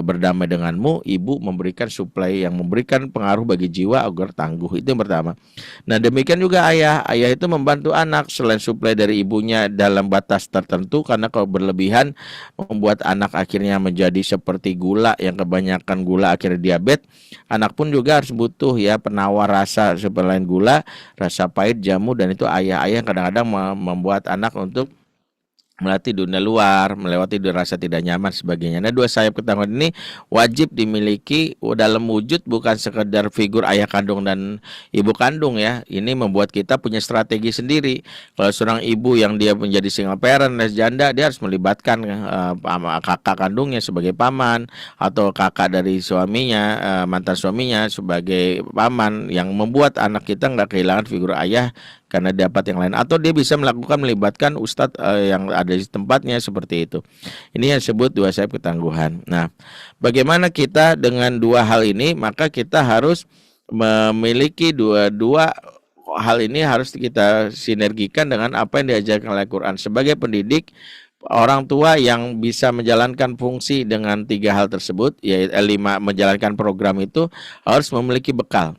berdamai denganmu, ibu memberikan suplai yang memberikan pengaruh bagi jiwa agar tangguh. Itu yang pertama. Nah, demikian juga ayah. Ayah itu membantu anak selain suplai dari ibunya dalam batas tertentu, karena kalau berlebihan membuat anak akhirnya menjadi seperti gula, yang kebanyakan gula akhirnya diabetes. Anak pun juga harus butuh ya penawar rasa selain gula, rasa pahit, jamu, dan itu ayah-ayah kadang-kadang membuat anak untuk melatih dunia luar, melewati rasa tidak nyaman sebagainya. Nah, dua sayap ketangguhan ini wajib dimiliki dalam wujud, bukan sekedar figur ayah kandung dan ibu kandung ya. Ini membuat kita punya strategi sendiri. Kalau seorang ibu yang dia menjadi single parent, janda, dia harus melibatkan kakak kandungnya sebagai paman, atau kakak dari suaminya, mantan suaminya sebagai paman, yang membuat anak kita nggak kehilangan figur ayah karena dapat yang lain, atau dia bisa melibatkan ustadz yang ada di tempatnya, seperti itu. Ini yang disebut dua sayap ketangguhan. Nah, bagaimana kita dengan dua hal ini? Maka kita harus memiliki dua hal ini, harus kita sinergikan dengan apa yang diajarkan oleh Al-Quran. Sebagai pendidik, orang tua yang bisa menjalankan fungsi dengan tiga hal tersebut, yaitu menjalankan program itu, harus memiliki bekal.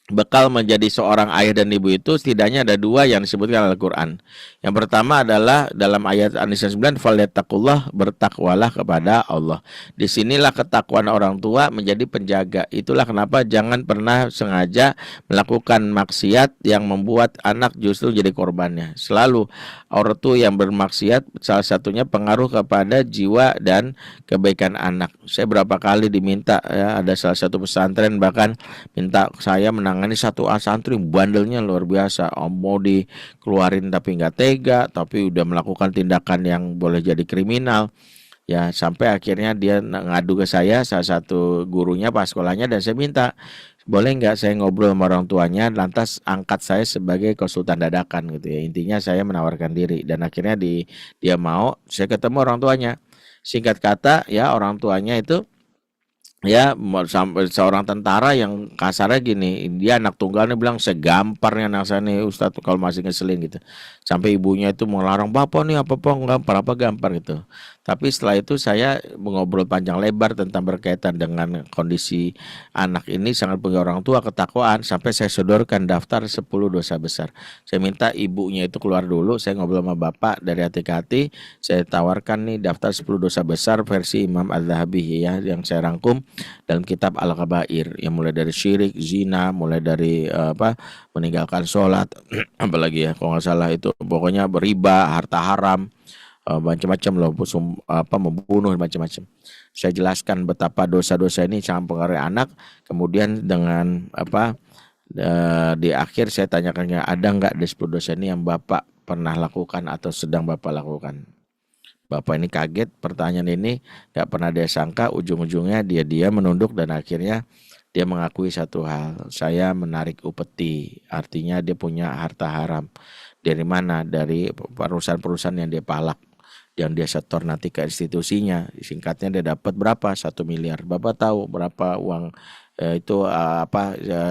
Bekal menjadi seorang ayah dan ibu itu setidaknya ada dua yang disebutkan Al-Quran. Yang pertama adalah dalam ayat An-Nisa 9, "Falyattaqullah", bertakwalah kepada Allah. Disinilah ketakwaan orang tua menjadi penjaga. Itulah kenapa jangan pernah sengaja melakukan maksiat yang membuat anak justru jadi korbannya. Selalu orang tua yang bermaksiat, salah satunya pengaruh kepada jiwa dan kebaikan anak. Saya berapa kali diminta ya, ada salah satu pesantren bahkan minta saya menangani satu santri bandelnya luar biasa, mau dikeluarin tapi nggak tega, tapi udah melakukan tindakan yang boleh jadi kriminal ya, sampai akhirnya dia ngadu ke saya, salah satu gurunya pas sekolahnya, dan saya minta boleh nggak saya ngobrol sama orang tuanya, lantas angkat saya sebagai konsultan dadakan gitu ya. Intinya saya menawarkan diri, dan akhirnya dia mau, saya ketemu orang tuanya. Singkat kata ya, orang tuanya itu ya sampai seorang tentara yang kasarnya gini, dia anak tunggalnya bilang segamparnya anak saya nih Ustadz kalau masih ngeselin gitu. Sampai ibunya itu melarang, "Bapak nih apa gampar gitu." Tapi setelah itu saya mengobrol panjang lebar tentang berkaitan dengan kondisi anak ini, sangat punya orang tua ketakwaan, sampai saya sodorkan daftar 10 dosa besar. Saya minta ibunya itu keluar dulu, saya ngobrol sama bapak dari hati ke hati, saya tawarkan nih daftar 10 dosa besar versi Imam Az-Zahabi ya, yang saya rangkum dalam kitab Al-Kabair, yang mulai dari syirik, zina, mulai dari meninggalkan sholat, apalagi ya kalau nggak salah itu, pokoknya beriba, harta haram, macam-macam loh, membunuh, macam-macam. Saya jelaskan betapa dosa-dosa ini sangat mempengaruhi anak. Kemudian dengan di akhir saya tanyakannya, ada nggak dari 10 dosa ini yang bapak pernah lakukan atau sedang bapak lakukan? Bapak ini kaget pertanyaan ini, nggak pernah dia sangka. Ujung-ujungnya dia menunduk, dan akhirnya dia mengakui satu hal, saya menarik upeti, artinya dia punya harta haram. Dari mana? Dari perusahaan-perusahaan yang dia palak, yang dia setor nanti ke institusinya. Singkatnya dia dapat berapa? 1 miliar. Bapak tahu berapa uang itu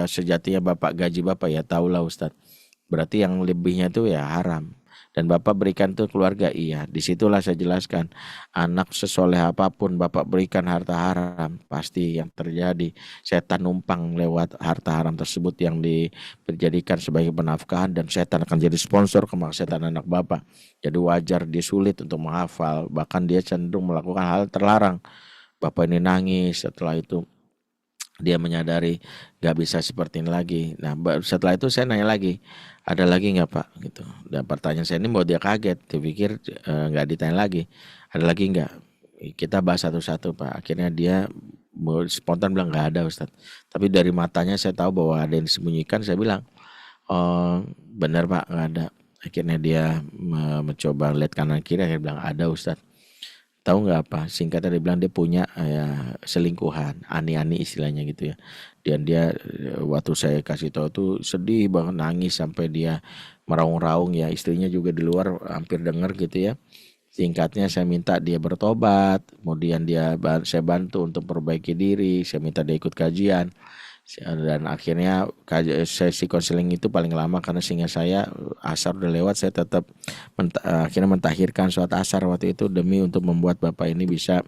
sejatinya bapak, gaji bapak? Ya tahulah Ustadz. Berarti yang lebihnya itu ya haram. Dan bapak berikan tuh keluarga, iya. Disitulah saya jelaskan, anak sesoleh apapun bapak berikan harta haram, pasti yang terjadi setan numpang lewat harta haram tersebut yang dijadikan sebagai penafkahan, dan setan akan jadi sponsor kemaksiatan anak bapak. Jadi wajar dia sulit untuk menghafal, bahkan dia cenderung melakukan hal terlarang. Bapak ini nangis, setelah itu dia menyadari gak bisa seperti ini lagi. Nah setelah itu saya nanya lagi, ada lagi nggak Pak gitu. Dan pertanyaan saya ini mau dia kaget, dia pikir nggak ditanya lagi, ada lagi nggak? Kita bahas satu-satu Pak. Akhirnya dia spontan bilang nggak ada Ustadz. Tapi dari matanya saya tahu bahwa ada yang disembunyikan. Saya bilang, benar Pak, nggak ada. Akhirnya dia mencoba lihat kanan kiri, akhirnya bilang ada Ustadz. Tahu nggak apa? Singkatnya dia bilang dia punya selingkuhan, ani-ani istilahnya gitu ya. Dan dia waktu saya kasih tahu tuh sedih banget, nangis sampai dia meraung-raung ya, istrinya juga di luar hampir dengar gitu ya. Singkatnya saya minta dia bertobat, kemudian saya bantu untuk perbaiki diri, saya minta dia ikut kajian. Dan akhirnya sesi konseling itu paling lama karena sehingga saya asar udah lewat, saya tetap akhirnya mentahirkan sholat asar waktu itu demi untuk membuat bapak ini bisa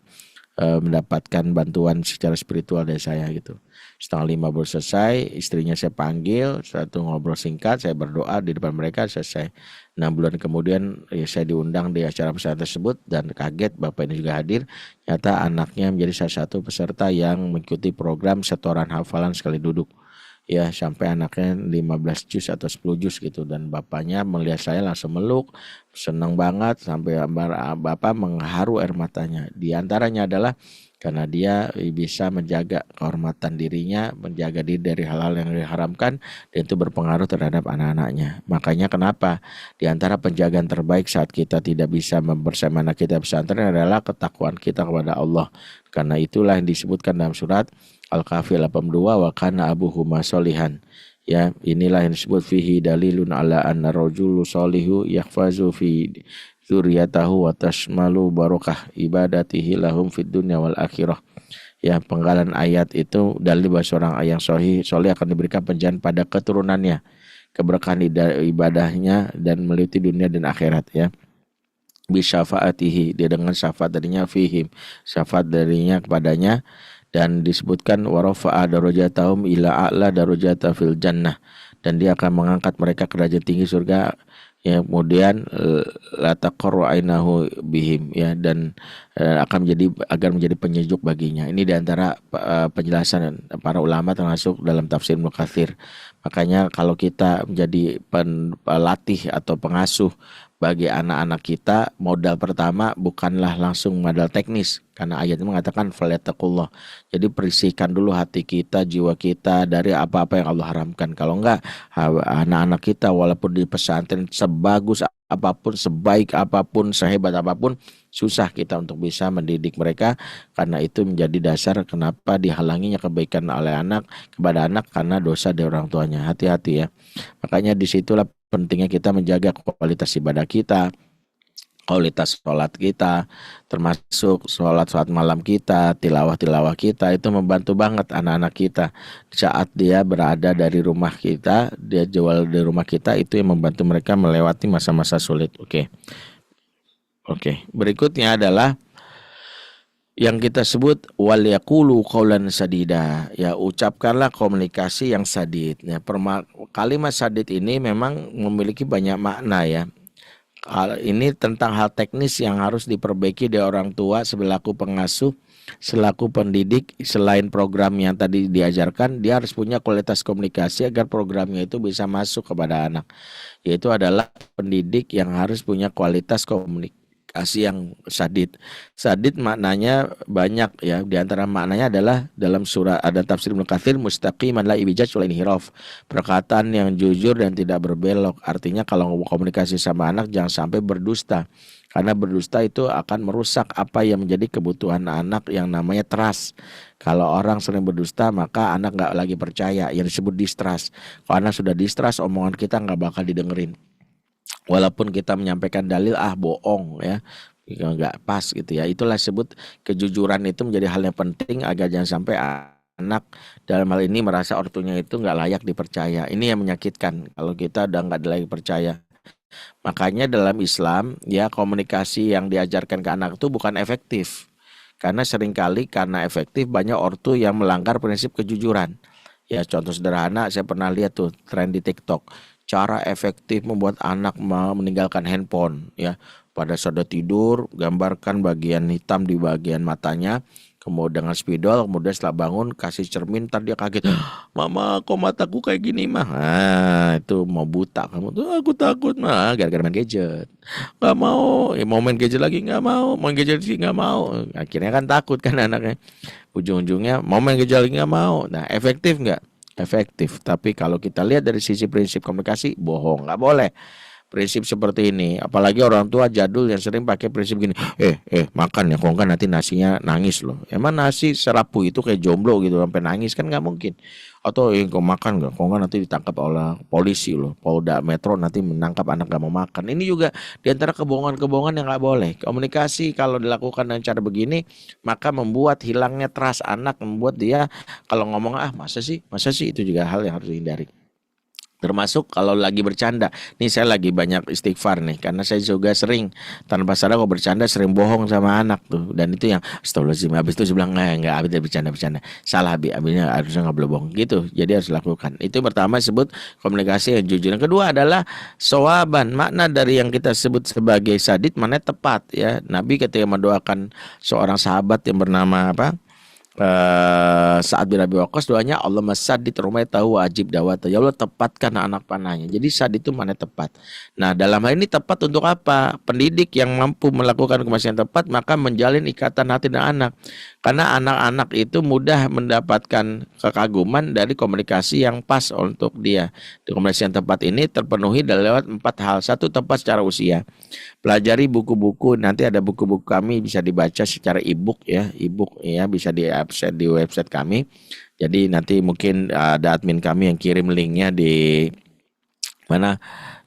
mendapatkan bantuan secara spiritual dari saya gitu. 4:30 baru selesai, istrinya saya panggil, satu ngobrol singkat, saya berdoa di depan mereka, selesai. 6 bulan kemudian ya, saya diundang di acara pesantren tersebut dan kaget bapak ini juga hadir. Ternyata anaknya menjadi salah satu peserta yang mengikuti program setoran hafalan sekali duduk. Ya, sampai anaknya 15 juz atau 10 juz gitu, dan bapaknya melihat saya langsung meluk, senang banget sampai bapak mengharu air matanya. Di antaranya adalah karena dia bisa menjaga kehormatan dirinya, menjaga diri dari hal-hal yang diharamkan, dan itu berpengaruh terhadap anak-anaknya. Makanya kenapa di antara penjagaan terbaik saat kita tidak bisa bersama anak kita pesantren adalah ketakwaan kita kepada Allah. Karena itulah yang disebutkan dalam surat Al-Kahfi 82, wa kana abuhuma solihan. Ya, inilah yang disebut fihi dalilun ala anna rajulu solihu yakhfazu fi dzurriyyatahu wa tashmalu barakah ibadatihi lahum fid dunya wal akhirah. Ya, penggalan ayat itu dalil bahwa seorang yang soleh akan diberikan penjagaan pada keturunannya, keberkahan ibadahnya dan meliputi dunia dan akhirat ya. Bisyafaatihi, dia dengan syafaat darinya, fihim, syafaat darinya kepadanya. Dan disebutkan warafa'a darajatahum ila a'la darajata fil jannah, dan dia akan mengangkat mereka ke derajat tinggi surga ya. Kemudian la taqarru ainahu bihim ya, dan akan menjadi penyejuk baginya. Ini diantara penjelasan para ulama termasuk dalam tafsir Ibnu Katsir. Makanya kalau kita menjadi pelatih atau pengasuh bagi anak-anak kita, modal pertama bukanlah langsung modal teknis, karena ayatnya mengatakan falyattaqullah. Jadi bersihkan dulu hati kita, jiwa kita dari apa-apa yang Allah haramkan. Kalau enggak, anak-anak kita walaupun di pesantren sebagus apapun, sebaik apapun, sehebat apapun, susah kita untuk bisa mendidik mereka, karena itu menjadi dasar kenapa dihalanginya kebaikan oleh anak kepada anak karena dosa dari orang tuanya. Hati-hati ya. Makanya disitulah pentingnya kita menjaga kualitas ibadah kita, kualitas sholat kita, termasuk sholat malam kita, tilawah kita, itu membantu banget anak-anak kita. Saat dia berada dari rumah kita, dia jual dari rumah kita, itu yang membantu mereka melewati masa-masa sulit. Oke. Berikutnya adalah yang kita sebut wal yaqulu qaulan sadida, ya, ucapkanlah komunikasi yang sadid. Ya, kalimat sadid ini memang memiliki banyak makna ya. Ini tentang hal teknis yang harus diperbaiki dari orang tua selaku pengasuh, selaku pendidik. Selain program yang tadi diajarkan, dia harus punya kualitas komunikasi agar programnya itu bisa masuk kepada anak. Yaitu adalah pendidik yang harus punya kualitas komunikasi yang sadid. Sadid maknanya banyak ya. Di antara maknanya adalah dalam surah ada tafsir Ibnu Katsir, mustaqiman la ibijaj wal inhiraf, perkataan yang jujur dan tidak berbelok. Artinya kalau komunikasi sama anak jangan sampai berdusta, karena berdusta itu akan merusak apa yang menjadi kebutuhan anak yang namanya trust. Kalau orang sering berdusta maka anak nggak lagi percaya, yang disebut distrust. Kalau anak sudah distrust, omongan kita nggak bakal didengerin. Walaupun kita menyampaikan dalil bohong ya, nggak pas gitu ya. Itulah sebut kejujuran itu menjadi hal yang penting agar jangan sampai anak dalam hal ini merasa ortunya itu nggak layak dipercaya. Ini yang menyakitkan kalau kita udah nggak lagi percaya. Makanya dalam Islam ya, komunikasi yang diajarkan ke anak itu bukan efektif, karena seringkali karena efektif banyak ortu yang melanggar prinsip kejujuran. Ya, contoh sederhana, saya pernah lihat tuh tren di TikTok, cara efektif membuat anak meninggalkan handphone ya. Pada saat tidur, gambarkan bagian hitam di bagian matanya, kemudian dengan spidol, kemudian setelah bangun kasih cermin, ntar dia kaget, mama kok mataku kayak gini mah. Itu mau buta kamu tuh, aku takut mah gara-gara main gadget. Nggak mau, mau main gadget lagi nggak mau, main gadget sih nggak mau. Akhirnya kan takut kan anaknya. Ujung-ujungnya mau main gadget lagi nggak mau. Nah, efektif nggak? Efektif. Tapi kalau kita lihat dari sisi prinsip komunikasi, bohong, nggak boleh. prinsip seperti ini. Apalagi orang tua jadul yang sering pakai prinsip gini, makan ya, kalau enggak nanti nasinya nangis loh. Emang nasi serapu itu kayak jomblo gitu sampai nangis kan nggak mungkin. Atau kau makan nggak, kalau enggak nanti ditangkap oleh polisi loh, Polda Metro nanti menangkap anak nggak mau makan. Ini juga diantara kebohongan-kebohongan yang nggak boleh. Komunikasi kalau dilakukan dengan cara begini, maka membuat hilangnya trust anak, membuat dia kalau ngomong masa sih itu juga hal yang harus dihindari. Termasuk kalau lagi bercanda. Nih saya lagi banyak istighfar nih, karena saya juga sering tanpa sadar kalau bercanda sering bohong sama anak tuh. Dan itu yang astagfirullahaladzim, habis itu saya bilang enggak, habis bercanda salah, habisnya harusnya nggak boleh bohong gitu. Jadi harus lakukan. Itu pertama disebut komunikasi yang jujur. Yang kedua adalah sawaban, makna dari yang kita sebut sebagai sadid mana tepat ya. Nabi ketika mendoakan seorang sahabat yang bernama Sa'ad bin Abi Waqqas, doanya Allahumma saddid rumaitahu wajib dawata, ya Allah tepatkan anak panahnya. Jadi sadid itu mana tepat. Nah dalam hal ini tepat untuk apa? Pendidik yang mampu melakukan komunikasi yang tepat maka menjalin ikatan hati dengan anak. Karena anak-anak itu mudah mendapatkan kekaguman dari komunikasi yang pas untuk dia. Di komunikasi yang tepat ini terpenuhi dari lewat 4 hal. Satu, tepat secara usia. Pelajari buku-buku, nanti ada buku-buku kami bisa dibaca secara e-book ya, bisa di website kami. Jadi nanti mungkin ada admin kami yang kirim linknya di mana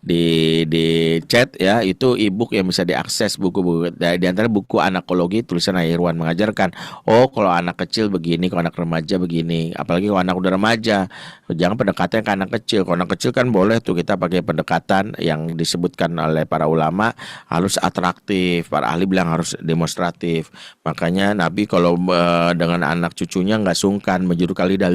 di chat ya, itu e-book yang bisa diakses, buku-buku di antara buku anakologi tulisan Irwan mengajarkan kalau anak kecil begini, kalau anak remaja begini, apalagi kalau anak udah remaja jangan pendekatan ke anak kecil. Kalau anak kecil kan boleh tuh kita pakai pendekatan yang disebutkan oleh para ulama harus atraktif, para ahli bilang harus demonstratif. Makanya Nabi kalau dengan anak cucunya nggak sungkan menjuru lidah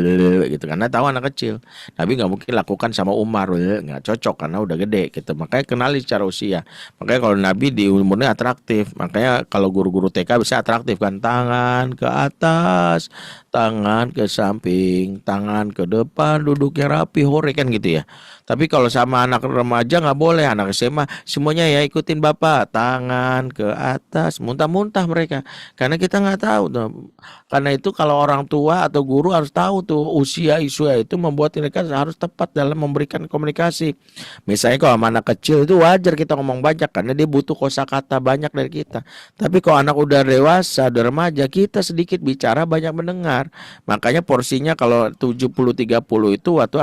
gitu, karena tahu anak kecil. Nabi nggak mungkin lakukan sama Umar, nggak cocok karena udah gede gitu. Makanya kenali secara usia. Makanya kalau Nabi di umurnya atraktif, makanya kalau guru-guru TK bisa atraktif kan, tangan ke atas, tangan ke samping, tangan ke depan, duduknya rapi, hore kan gitu ya. Tapi kalau sama anak remaja nggak boleh, anak SMA semuanya ya ikutin bapak, tangan ke atas, muntah-muntah mereka. Karena kita nggak tahu tuh. Karena itu kalau orang tua atau guru harus tahu tuh usia itu membuat mereka harus tepat dalam memberikan komunikasi. Misalnya kalau anak kecil itu wajar kita ngomong banyak karena dia butuh kosakata banyak dari kita. Tapi kalau anak udah dewasa, udah remaja, kita sedikit bicara banyak mendengar. Makanya porsinya kalau 70-30 itu waktu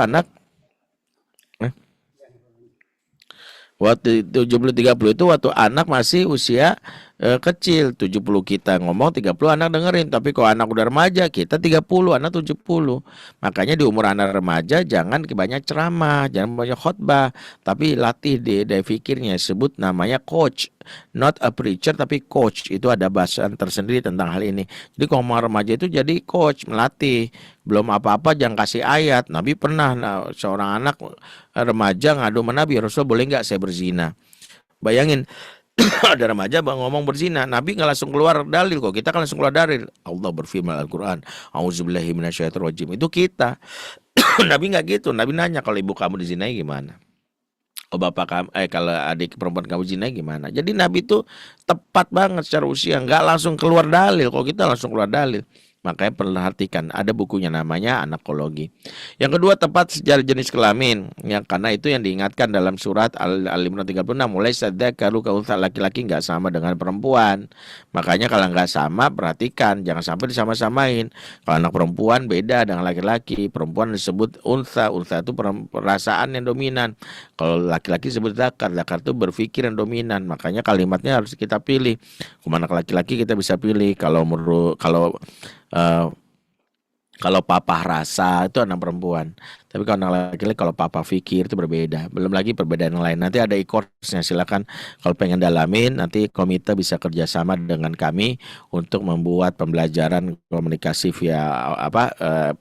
70-30 itu waktu anak masih usia kecil. 70 kita ngomong, 30 anak dengerin. Tapi kalau anak udah remaja, kita 30, anak 70. Makanya di umur anak remaja jangan banyak ceramah, jangan banyak khotbah, tapi latih dari fikirnya. Sebut namanya coach, not a preacher tapi coach. Itu ada bahasan tersendiri tentang hal ini. Jadi kalau mau remaja itu jadi coach, melatih. Belum apa-apa jangan kasih ayat. Nabi pernah seorang anak remaja ngadu sama Nabi, Rasul boleh nggak saya berzina? Bayangin ada remaja ngomong berzina, Nabi nggak langsung keluar dalil kok. Kita kan langsung keluar dalil. Allah berfirman Al-Quran, A'udzubillahi minasyaitonirrajim. Itu kita. Nabi nggak gitu. Nabi nanya, kalau ibu kamu dizinai gimana? Bapak kamu, kalau adik perempuan kamu zinai gimana? Jadi Nabi itu tepat banget secara usia, nggak langsung keluar dalil. Kalau kita langsung keluar dalil. Makanya perhatikan, ada bukunya namanya Anakologi. Yang kedua, tepat secara jenis kelamin. Yang karena itu yang diingatkan dalam surat Al-Imran 36, mulai sadzakaru kaunsa, laki-laki nggak sama dengan perempuan. Makanya kalau nggak sama, perhatikan, jangan sampai disama-samain. Kalau anak perempuan beda dengan laki-laki. Perempuan disebut unsa itu perasaan yang dominan. Kalau laki-laki disebut zakar itu berpikir yang dominan. Makanya kalimatnya harus kita pilih. Anak laki-laki kita bisa pilih. Kalau papa rasa itu anak perempuan. Tapi kalau anak laki-laki, kalau papa pikir itu berbeda. Belum lagi perbedaan yang lain. Nanti ada e-course-nya, silakan kalau pengen dalamin. Nanti komite bisa kerjasama dengan kami untuk membuat pembelajaran komunikasi via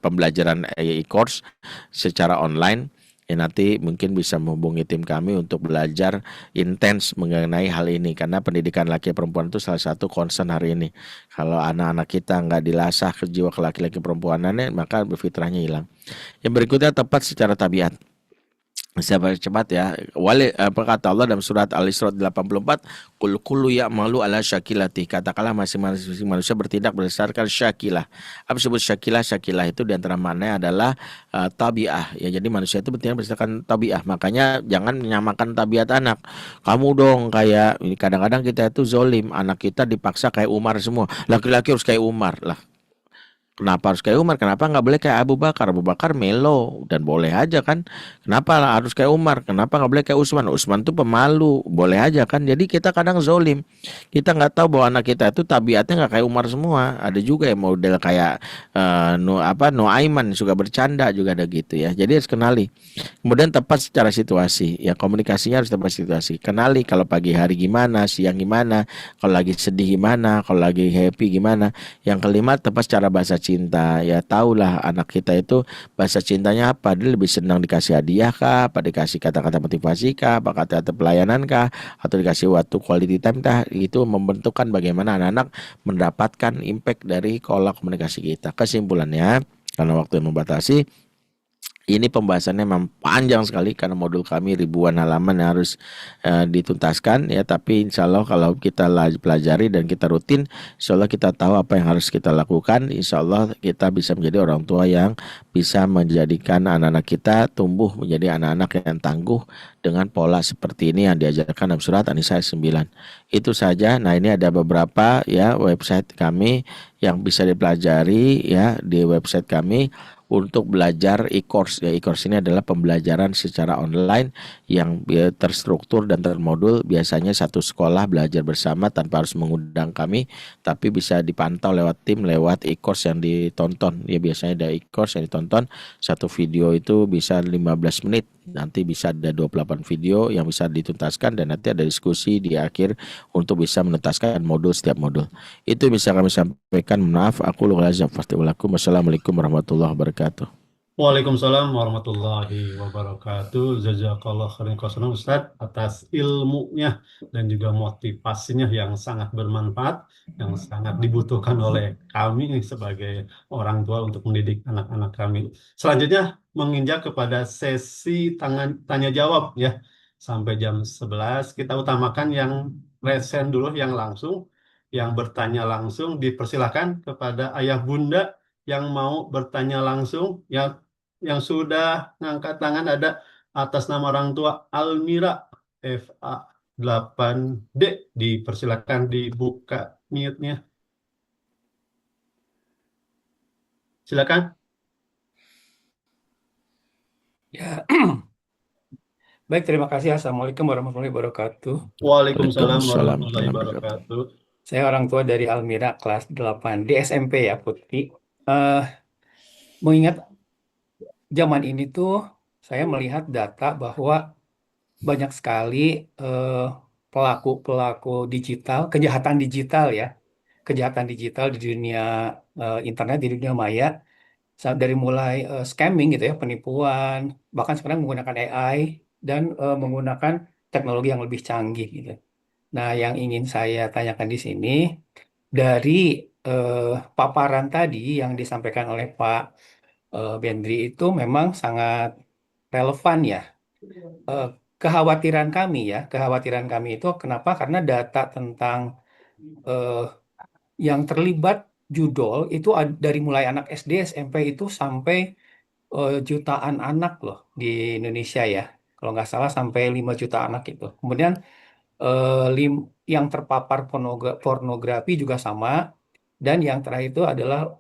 pembelajaran e-course secara online. Nanti mungkin bisa menghubungi tim kami untuk belajar intens mengenai hal ini, karena pendidikan laki perempuan itu salah satu concern hari ini. Kalau anak-anak kita nggak dilasah ke jiwa ke laki-laki perempuanannya, maka berfitrahnya hilang. Yang berikutnya, tepat secara tabiat. Bisa cepat ya. Apa kata Allah dalam surat Al-Isra 84, Qul kullu ya'malu ala syakilati. Katakanlah masing-masing manusia bertindak berdasarkan syakilah. Apa disebut syakilah? Syakilah itu di antara maknanya adalah tabiah. Ya, jadi manusia itu bertindak berdasarkan tabiah. Makanya jangan menyamakan tabiat anak. Kamu dong kayak ini, kadang-kadang kita itu zolim, anak kita dipaksa kayak Umar semua. Laki-laki harus kayak Umar. Lah, kenapa harus kayak Umar? Kenapa nggak boleh kayak Abu Bakar? Abu Bakar melo dan boleh aja kan? Kenapa harus kayak Umar? Kenapa nggak boleh kayak Utsman? Utsman tuh pemalu, boleh aja kan? Jadi kita kadang zolim. Kita nggak tahu bahwa anak kita itu tabiatnya nggak kayak Umar semua. Ada juga yang model kayak Nuaiman suka bercanda juga ada gitu ya. Jadi harus kenali. Kemudian tepat secara situasi. Ya komunikasinya harus tepat situasi. Kenali kalau pagi hari gimana, siang gimana, kalau lagi sedih gimana, kalau lagi happy gimana. Yang kelima tepat secara bahasa cinta. Ya tahulah anak kita itu bahasa cintanya apa. Dia lebih senang dikasih hadiah kah, apa dikasih kata-kata motivasi kah, apa kata-kata pelayanan kah, atau dikasih waktu quality time kah. Itu membentukkan bagaimana anak-anak mendapatkan impact dari pola komunikasi kita. Kesimpulannya, karena waktu yang membatasi, ini pembahasannya memang panjang sekali karena modul kami ribuan halaman yang harus dituntaskan ya. Tapi insya Allah kalau kita pelajari dan kita rutin, insya Allah kita tahu apa yang harus kita lakukan. Insya Allah kita bisa menjadi orang tua yang bisa menjadikan anak-anak kita tumbuh menjadi anak-anak yang tangguh dengan pola seperti ini yang diajarkan dalam surat An-Nisa 9. Itu saja. Nah, ini ada beberapa ya website kami yang bisa dipelajari ya di website kami untuk belajar e-course. Ya, e-course ini adalah pembelajaran secara online yang terstruktur dan termodul. Biasanya satu sekolah belajar bersama tanpa harus mengundang kami, tapi bisa dipantau lewat tim, lewat e-course yang ditonton. Ya, biasanya ada e-course yang ditonton. Satu video itu bisa 15 menit. Nanti bisa ada 28 video yang bisa dituntaskan dan nanti ada diskusi di akhir untuk bisa menuntaskan modul setiap modul. Itu bisa kami sampaikan. Maaf, aku lughazam fastiulakum. Wassalamualaikum warahmatullahi wabarakatuh. Waalaikumsalam warahmatullahi wabarakatuh. Jazakallah khairan katsiran Ustaz atas ilmunya dan juga motivasinya yang sangat bermanfaat, yang sangat dibutuhkan oleh kami sebagai orang tua untuk mendidik anak-anak kami. Selanjutnya menginjak kepada sesi tanya jawab ya. Sampai jam 11 kita utamakan yang resen dulu, yang langsung, yang bertanya langsung dipersilakan kepada ayah bunda yang mau bertanya langsung, yang sudah ngangkat tangan ada atas nama orang tua Almira FA 8D. Dipersilakan dibuka mute-nya. Silakan. Ya, baik, terima kasih. Assalamualaikum warahmatullahi wabarakatuh. Waalaikumsalam Waalaikumsalam warahmatullahi warahmatullahi wabarakatuh. wabarakatuh. Saya orang tua dari Almira kelas 8 di SMP ya, Putri. Mengingat zaman ini tuh saya melihat data bahwa banyak sekali pelaku-pelaku digital, kejahatan digital ya, kejahatan digital di dunia internet, di dunia maya, dari mulai scamming gitu ya, penipuan, bahkan sekarang menggunakan AI dan menggunakan teknologi yang lebih canggih gitu. Nah, yang ingin saya tanyakan di sini dari paparan tadi yang disampaikan oleh Pak Bendri itu memang sangat relevan ya. Kekhawatiran kami itu kenapa? Karena data tentang yang terlibat judul itu dari mulai anak SD, SMP itu sampai jutaan anak loh di Indonesia ya. Kalau nggak salah sampai 5 juta anak itu. Kemudian yang terpapar pornografi juga sama. Dan yang terakhir itu adalah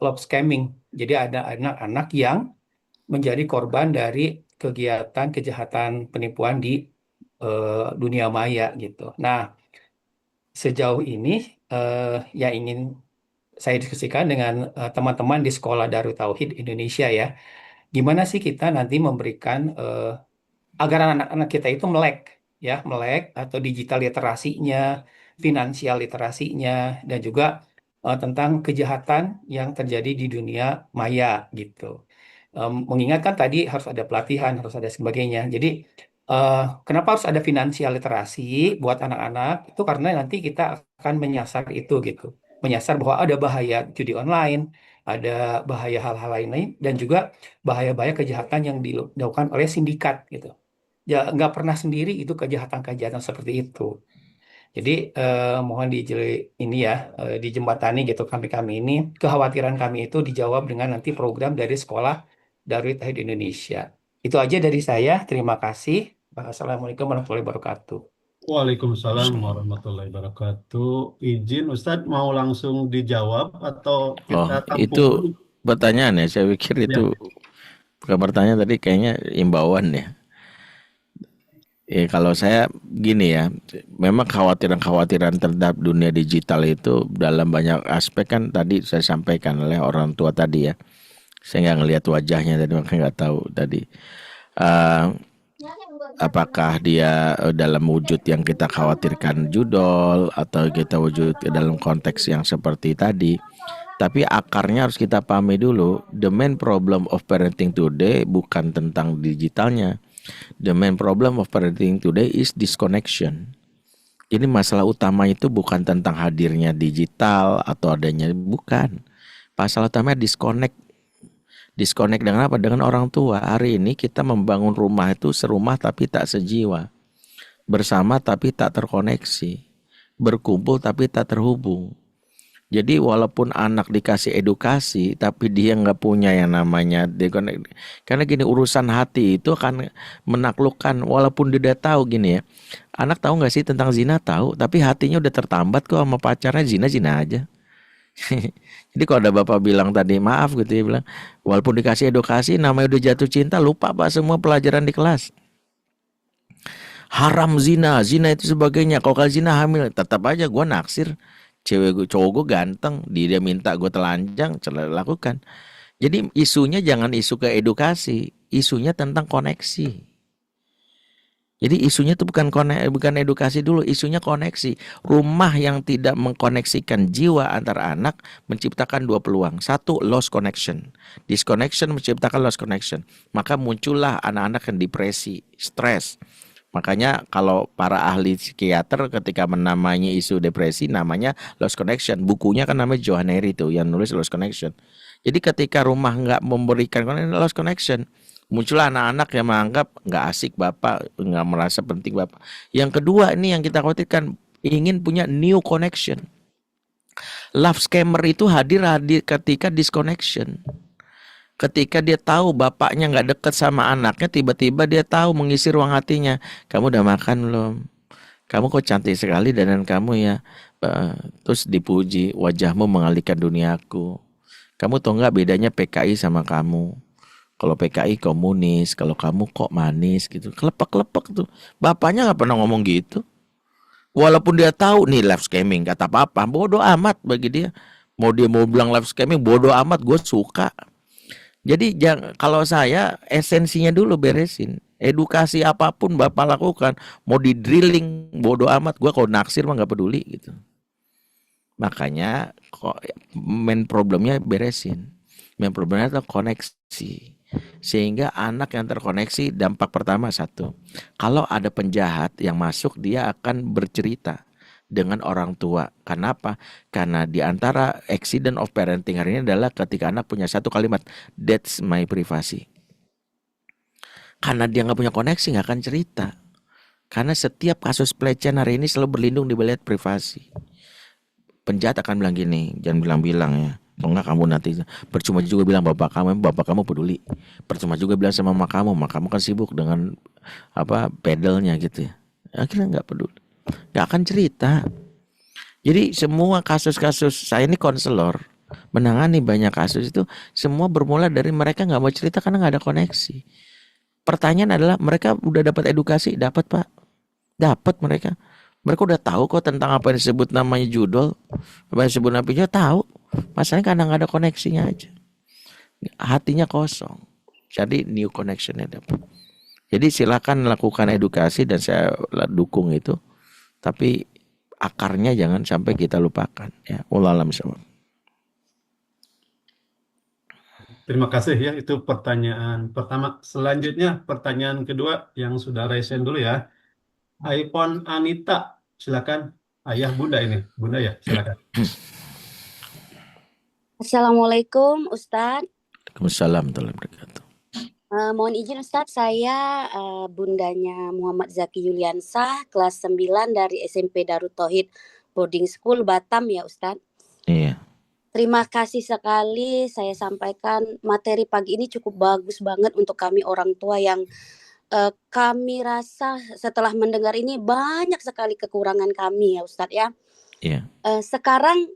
love scamming. Jadi ada anak-anak yang menjadi korban dari kegiatan kejahatan penipuan di dunia maya gitu. Nah, sejauh ini yang ingin saya diskusikan dengan teman-teman di Sekolah Darut Tauhid Indonesia ya, gimana sih kita nanti memberikan agar anak-anak kita itu melek atau digital literasinya, finansial literasinya, dan juga tentang kejahatan yang terjadi di dunia maya gitu. Mengingatkan tadi harus ada pelatihan, harus ada sebagainya. Jadi kenapa harus ada finansial literasi buat anak-anak? Itu karena nanti kita akan menyasar itu gitu, menyasar bahwa ada bahaya judi online, ada bahaya hal-hal lain-lain, dan juga bahaya-bahaya kejahatan yang dilakukan oleh sindikat gitu. Ya nggak pernah sendiri itu kejahatan-kejahatan seperti itu. Jadi mohon ini ya, dijembatani gitu kami ini, kekhawatiran kami itu dijawab dengan nanti program dari Sekolah Darut Tauhid Indonesia. Itu aja dari saya. Terima kasih. Assalamualaikum warahmatullahi wabarakatuh. Waalaikumsalam warahmatullahi wabarakatuh. Izin Ustadz mau langsung dijawab atau Oh, kita tampung itu dulu? pertanyaan ya. Saya pikir itu Ya, bukan pertanyaan tadi, kayaknya imbauan ya. Kalau saya gini ya, memang kekhawatiran-kekhawatiran terhadap dunia digital itu dalam banyak aspek kan tadi saya sampaikan oleh orang tua tadi ya. Saya nggak ngelihat wajahnya tadi, makanya nggak tahu tadi. Eh, apakah dia dalam wujud yang kita khawatirkan judol atau kita wujud dalam konteks yang seperti tadi. Tapi akarnya harus kita pahami dulu. The main problem of parenting today bukan tentang digitalnya. The main problem of parenting today is disconnection. Jadi masalah utama itu bukan tentang hadirnya digital atau adanya, bukan. Masalah utamanya disconnect. Disconnect dengan apa? Dengan orang tua. Hari ini kita membangun rumah itu serumah tapi tak sejiwa. Bersama tapi tak terkoneksi. Berkumpul tapi tak terhubung. Jadi walaupun anak dikasih edukasi, tapi dia nggak punya yang namanya disconnect. Karena gini, urusan hati itu akan menaklukkan. Walaupun dia udah tahu gini ya, anak tahu nggak sih tentang zina, tahu, tapi hatinya udah tertambat kok sama pacarnya, zina aja. Jadi kalau ada bapak bilang tadi maaf gitu ya, bilang walaupun dikasih edukasi, namanya udah jatuh cinta, lupa pak semua pelajaran di kelas. Haram zina itu sebagainya. Kalau kali zina hamil, tetap aja gue naksir. Cowok gue ganteng, dia minta gue telanjang, lakukan. Jadi isunya jangan isu ke edukasi, isunya tentang koneksi. Jadi isunya itu bukan edukasi dulu, isunya koneksi. Rumah yang tidak mengkoneksikan jiwa antara anak menciptakan dua peluang. Satu, lost connection. Disconnection menciptakan lost connection. Maka muncullah anak-anak yang depresi, stres. Makanya kalau para ahli psikiater ketika menamainya isu depresi namanya lost connection. Bukunya kan namanya Johanneri itu yang nulis lost connection. Jadi ketika rumah nggak memberikan lost connection, muncullah anak-anak yang menganggap nggak asik bapak, nggak merasa penting bapak. Yang kedua ini yang kita khawatirkan, ingin punya new connection. Love scammer itu hadir ketika disconnection. Ketika dia tahu bapaknya nggak deket sama anaknya, tiba-tiba dia tahu mengisi ruang hatinya. Kamu udah makan belum? Kamu kok cantik sekali dandan kamu ya. Terus dipuji, wajahmu mengalihkan duniaku. Kamu tahu nggak bedanya PKI sama kamu? Kalau PKI komunis, kalau kamu kok manis gitu. Kelepek-kelepek tuh. Bapaknya nggak pernah ngomong gitu. Walaupun dia tahu nih live scamming, kata papa, bodoh amat bagi dia. Dia mau bilang live scamming, bodoh amat, gue suka. Jadi kalau saya esensinya dulu beresin. Edukasi apapun bapak lakukan, mau di drilling bodoh amat, gue kalau naksir mah nggak peduli gitu. Makanya main problemnya beresin. Main problemnya itu koneksi. Sehingga anak yang terkoneksi, dampak pertama satu, kalau ada penjahat yang masuk, dia akan bercerita dengan orang tua. Kenapa? Karena di antara accident of parenting hari ini adalah ketika anak punya satu kalimat, that's my privacy. Karena dia nggak punya koneksi, nggak akan cerita. Karena setiap kasus pelecehan hari ini selalu berlindung di balik privasi. Penjahat akan bilang gini, jangan bilang-bilang ya. Atau enggak kamu nanti percuma juga bilang bapak kamu peduli. Percuma juga bilang sama mak kamu kan sibuk dengan pedalnya gitu ya. Akhirnya nggak peduli, nggak akan cerita. Jadi semua kasus-kasus, saya ini konselor, menangani banyak kasus itu semua bermula dari mereka nggak mau cerita karena nggak ada koneksi. Pertanyaan adalah mereka udah dapat edukasi? Dapat pak, dapat mereka. Mereka udah tahu kok tentang apa yang disebut namanya judol, apa yang disebut namanya tahu. Masalahnya karena nggak ada koneksinya aja, hatinya kosong. Jadi new connectionnya dapat. Jadi silakan lakukan edukasi dan saya dukung itu. Tapi akarnya jangan sampai kita lupakan. Ya, wallahu a'lam bishawab. terima kasih ya, itu pertanyaan pertama. Selanjutnya pertanyaan kedua yang sudah resen dulu ya. iPhone Anita, silakan. Ayah bunda ini, bunda ya, silakan. Assalamualaikum Ustadz. Waalaikumsalam warahmatullahi wabarakatuh. Mohon izin Ustadz, saya bundanya Muhammad Zaki Yuliansah, kelas 9 dari SMP Darut Tauhid Boarding School Batam ya Ustadz. Iya. Terima kasih sekali, saya sampaikan materi pagi ini cukup bagus banget untuk kami orang tua yang kami rasa setelah mendengar ini banyak sekali kekurangan kami ya Ustadz ya. Iya. Sekarang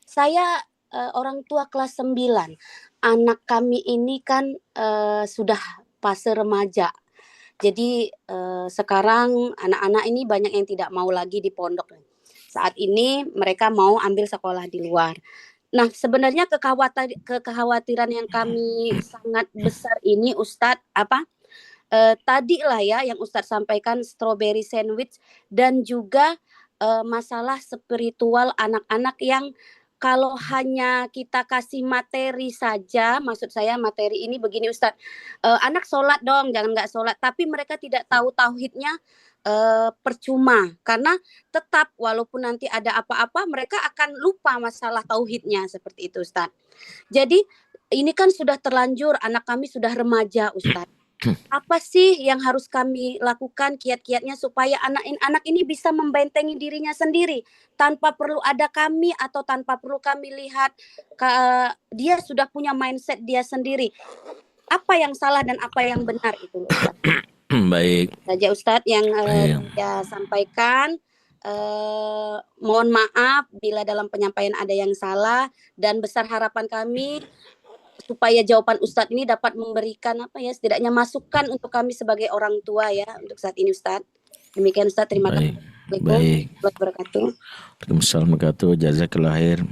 saya orang tua kelas 9. Anak kami ini kan sudah fase remaja. Jadi sekarang anak-anak ini banyak yang tidak mau lagi di pondok. Saat ini mereka mau ambil sekolah di luar. Nah, sebenarnya kekhawatiran yang kami sangat besar ini Ustadz tadi lah ya yang Ustadz sampaikan strawberry sandwich dan juga masalah spiritual anak-anak yang kalau hanya kita kasih materi saja, maksud saya materi ini begini Ustadz, anak sholat dong, jangan nggak sholat, tapi mereka tidak tahu tauhidnya, percuma, karena tetap walaupun nanti ada apa-apa, mereka akan lupa masalah tauhidnya, seperti itu Ustadz. Jadi ini kan sudah terlanjur, anak kami sudah remaja Ustadz. Apa sih yang harus kami lakukan kiat-kiatnya supaya anak ini bisa membentengi dirinya sendiri tanpa perlu ada kami atau tanpa perlu kami lihat dia sudah punya mindset dia sendiri. Apa yang salah dan apa yang benar itu Ustaz. Baik. Saja Ustadz yang saya sampaikan. Mohon maaf bila dalam penyampaian ada yang salah dan besar harapan kami supaya jawaban Ustadz ini dapat memberikan setidaknya masukan untuk kami sebagai orang tua ya untuk saat ini Ustadz. Demikian Ustadz, terima kasih. Baik. Waalaikumsalam warahmatullahi wabarakatuh. Jazakallah khair.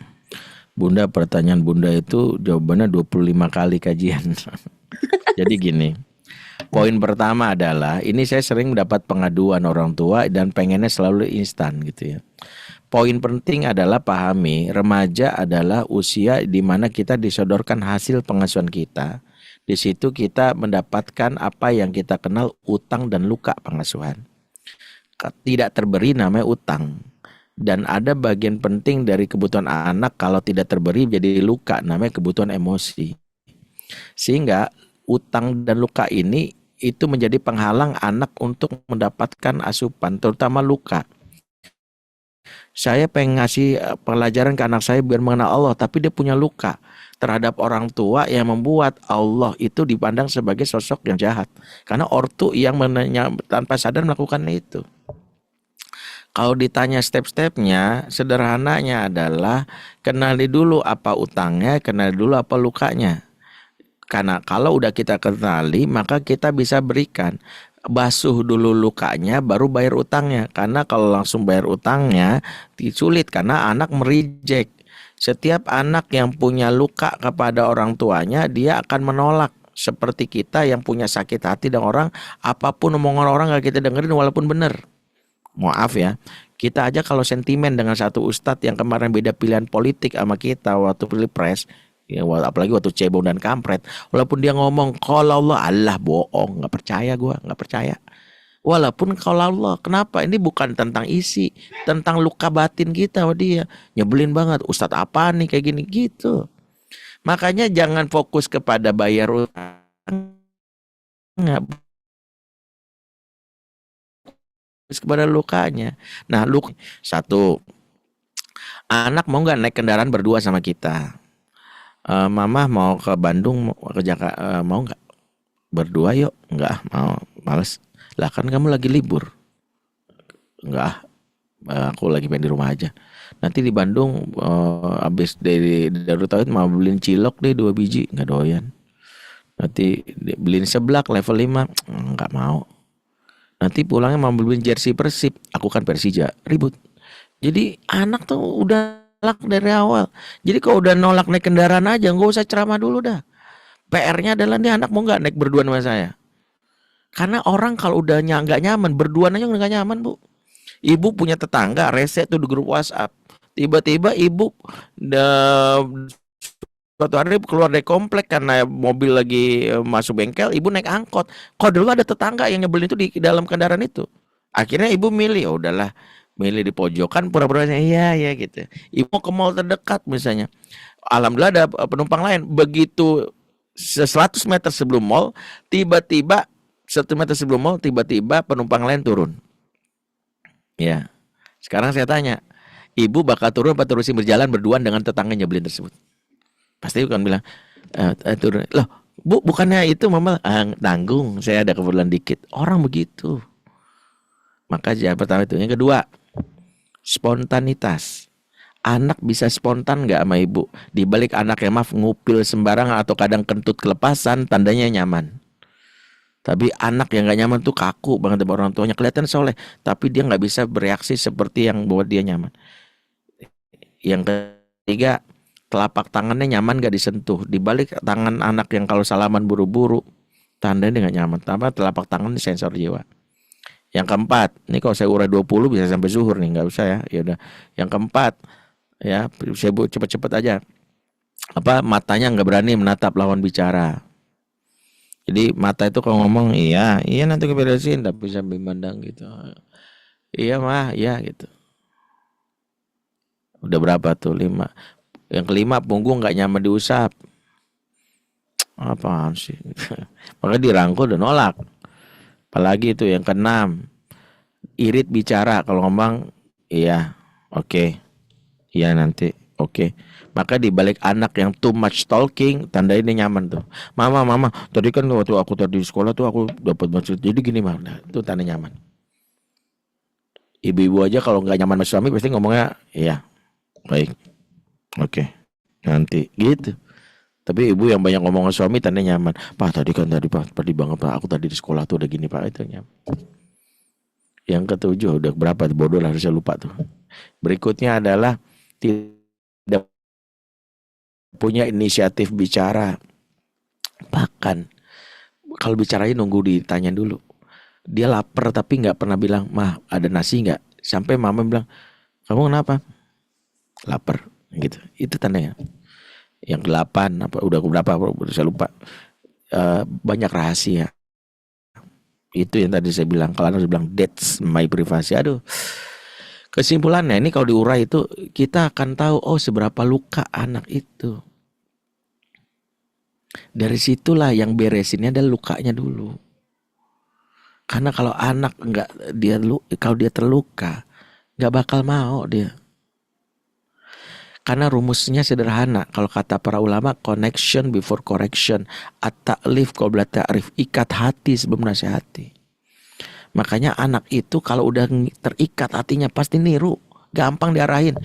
Bunda, pertanyaan Bunda itu jawabannya 25 kali kajian. Jadi gini. Poin pertama adalah ini saya sering mendapat pengaduan orang tua dan pengennya selalu instan gitu ya. Poin penting adalah pahami remaja adalah usia di mana kita disodorkan hasil pengasuhan kita. Di situ kita mendapatkan apa yang kita kenal utang dan luka pengasuhan. Tidak terberi namanya utang. Dan ada bagian penting dari kebutuhan anak kalau tidak terberi jadi luka namanya kebutuhan emosi. Sehingga utang dan luka ini itu menjadi penghalang anak untuk mendapatkan asupan terutama luka. Saya pengen ngasih pelajaran ke anak saya biar mengenal Allah, tapi dia punya luka terhadap orang tua yang membuat Allah itu dipandang sebagai sosok yang jahat. Karena ortu yang tanpa sadar melakukan itu. Kalau ditanya step-stepnya, sederhananya adalah kenali dulu apa utangnya, kenali dulu apa lukanya. Karena kalau udah kita kenali, maka kita bisa berikan. Basuh dulu lukanya baru bayar utangnya, karena kalau langsung bayar utangnya sulit karena anak merijek. Setiap anak yang punya luka kepada orang tuanya dia akan menolak, seperti kita yang punya sakit hati dan orang apapun omongan orang gak kita dengerin walaupun benar. Maaf ya, kita aja kalau sentimen dengan satu ustadz yang kemarin beda pilihan politik sama kita waktu pilpres ya, apalagi waktu cebong dan kampret, walaupun dia ngomong kalau Allah bohong, nggak percaya, gue nggak percaya. Walaupun kalau Allah, kenapa? Ini bukan tentang isi, tentang luka batin kita. Dia nyebelin banget, Ustadz apa nih kayak gini gitu. Makanya jangan fokus kepada bayar utang, nggak fokus kepada lukanya. Nah, satu, anak mau nggak naik kendaraan berdua sama kita? Mama mau ke Bandung, ke Jakarta, mau nggak? Berdua yuk. Nggak, mau, males. Lah kan kamu lagi libur. Nggak, aku lagi pengen di rumah aja. Nanti di Bandung habis dari Darut Tauhid mau beliin cilok deh 2 biji, nggak doyan. Nanti beliin seblak level 5, nggak mau. Nanti pulangnya mau beliin jersey Persib, aku kan Persija, ribut. Jadi anak tuh udah dari awal. Jadi kalau udah nolak naik kendaraan aja, nggak usah ceramah dulu dah. PR-nya adalah nih anak mau nggak naik berdua sama saya. Karena orang kalau udah nggak nyaman, berduaan aja nggak nyaman bu. Ibu punya tetangga rese tuh di grup WhatsApp. Tiba-tiba ibu suatu hari keluar dari komplek karena mobil lagi masuk bengkel, ibu naik angkot. Kok dulu ada tetangga yang nyebelin itu di dalam kendaraan itu. Akhirnya ibu milih, oh udahlah. Milih di pojokan pura-pura iya gitu. Ibu ke mall terdekat misalnya. Alhamdulillah ada penumpang lain. Begitu 100 meter sebelum mall, tiba-tiba 1 meter sebelum mall, tiba-tiba penumpang lain turun. Ya, sekarang saya tanya, ibu bakal turun apa terusin berjalan berduaan dengan tetangga nyebelin tersebut? Pasti bukan bilang, turun. Loh, Bu, bukannya itu mama tanggung, saya ada keperluan dikit. Orang begitu. Maka yang pertama itu. Yang kedua, spontanitas. Anak bisa spontan nggak sama ibu? Di balik anak yang maaf ngupil sembarangan atau kadang kentut kelepasan, tandanya nyaman. Tapi anak yang nggak nyaman tuh kaku banget sama orang tuanya, kelihatan soleh, tapi dia nggak bisa bereaksi seperti yang buat dia nyaman. Yang ketiga, telapak tangannya nyaman gak disentuh. Di balik tangan anak yang kalau salaman buru-buru, tandanya dia nggak nyaman. Tambah telapak tangan sensor jiwa. Yang keempat, ini kalau saya urai 20 bisa sampai zuhur nih, nggak usah ya. Ya udah. Yang keempat, ya saya cepet-cepet aja. Matanya nggak berani menatap lawan bicara. Jadi mata itu kalau ngomong iya nanti keberesin, tapi sambil memandang gitu. Iya mah, iya gitu. Udah berapa tuh? 5. Yang kelima, punggung nggak nyaman diusap. Apaan sih? Maka dirangkul dan nolak. Apalagi itu yang keenam, irit bicara. Kalau ngomong iya, oke. Iya nanti, oke. Maka di balik anak yang too much talking, tanda ini nyaman tuh. Mama, tadi kan waktu aku tadi di sekolah tuh aku dapat maksud. Jadi gini mah, nah, itu tanda nyaman. Ibu-ibu aja kalau nggak nyaman sama suami pasti ngomongnya, iya, baik, oke, nanti, gitu. Tapi ibu yang banyak ngomong sama suami tanda nyaman. Pak tadi banget Pak, aku tadi di sekolah tuh udah gini Pak, itu nyaman. Yang ketujuh, udah berapa bodoh lah, harusnya lupa tuh. Berikutnya adalah tidak punya inisiatif bicara. Bahkan kalau bicaranya nunggu ditanya dulu. Dia lapar tapi nggak pernah bilang, "Mah, ada nasi nggak?" Sampai mama bilang, "Kamu kenapa?" Lapar gitu. Itu tandanya. Yang 8 udah berapa? Saya lupa. Banyak rahasia. Itu yang tadi saya bilang. Kalau harus bilang that's my privacy. Aduh. Kesimpulannya ini kalau diurai itu kita akan tahu seberapa luka anak itu. Dari situlah yang beresinnya adalah lukanya dulu. Karena kalau anak kalau dia terluka, nggak bakal mau dia. Karena rumusnya sederhana. Kalau kata para ulama, connection before correction, at-ta'lif qabla ta'rif, ikat hati sebelum nasihati. Makanya anak itu kalau udah terikat hatinya pasti niru, gampang diarahin.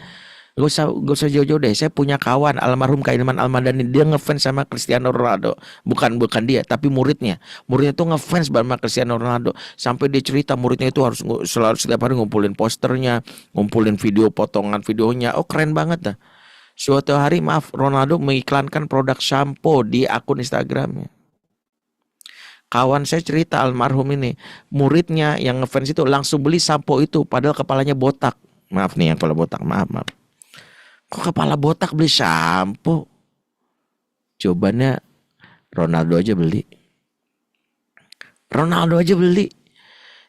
Gak usah jauh-jauh deh. Saya punya kawan almarhum Kaiman Almadani, dia ngefans sama Cristiano Ronaldo. Bukan dia, tapi muridnya. Muridnya tuh ngefans sama Cristiano Ronaldo. Sampai dia cerita muridnya itu harus selalu setiap hari ngumpulin posternya, ngumpulin video potongan videonya. Keren banget dah. Suatu hari Ronaldo mengiklankan produk shampoo di akun Instagramnya. Kawan saya cerita almarhum ini, muridnya yang ngefans itu langsung beli sampo itu, padahal kepalanya botak. Maaf nih yang kepala botak, maaf. Kok kepala botak beli sampo? Jawabannya Ronaldo aja beli.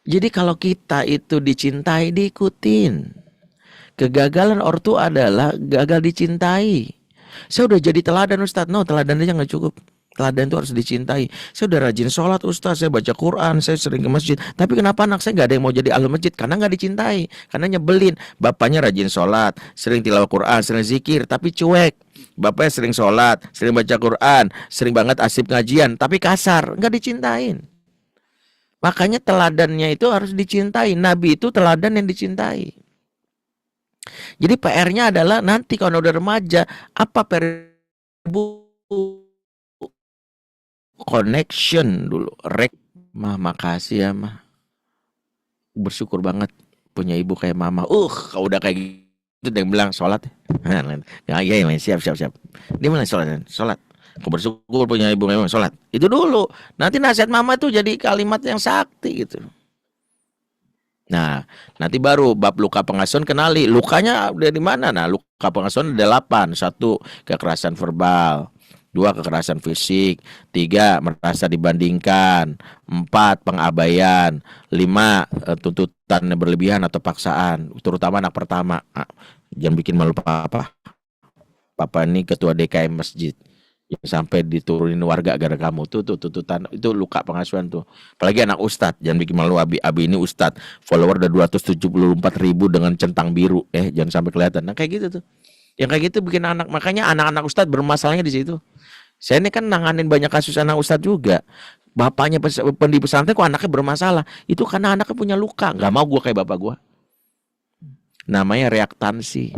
Jadi kalau kita itu dicintai, diikutin. Kegagalan ortu adalah gagal dicintai. Saya udah jadi teladan Ustadz. No, teladan aja gak cukup. Teladan itu harus dicintai. Saya udah rajin sholat Ustaz, saya baca Quran, saya sering ke masjid. Tapi kenapa anak saya gak ada yang mau jadi ahli masjid? Karena gak dicintai, karena nyebelin. Bapaknya rajin sholat, sering tilawah Quran, sering zikir, tapi cuek. Bapaknya sering sholat, sering baca Quran, sering banget asik ngajian, tapi kasar, gak dicintain. Makanya teladannya itu harus dicintai. Nabi itu teladan yang dicintai. Jadi PR-nya adalah nanti kalau udah remaja, apa PR connection dulu. Makasih ya mah. Bersyukur banget punya ibu kayak mama. Kalau udah kayak gitu dia bilang sholat. Iya siap. Dia bilang sholat. Aku bersyukur punya ibu kayak mama, sholat. Itu dulu. Nanti nasihat mama tuh jadi kalimat yang sakti gitu. Nah, nanti baru bab luka pengasuhan kenali. Lukanya dari mana? Nah, luka pengasuhan ada 8. 1, kekerasan verbal. 2, kekerasan fisik. 3, merasa dibandingkan. 4, pengabaian. 5, tuntutan berlebihan atau paksaan. Terutama anak pertama. Jangan bikin malu papa. Papa ini ketua DKM masjid yang sampai diturunin warga gara kamu tuh tuntutan itu luka pengasuhan tuh. Apalagi anak ustadz, jangan bikin malu. Abi ini ustadz, follower udah 274.000 dengan centang biru, jangan sampai kelihatan. Nah kayak gitu tuh, yang kayak gitu bikin anak, makanya anak-anak ustadz bermasalahnya di situ. Saya ini kan nanganin banyak kasus anak ustadz juga. Bapaknya pendiri pesantren kok anaknya bermasalah, itu karena anaknya punya luka. Nggak mau gue kayak bapak gue. Namanya reaktansi.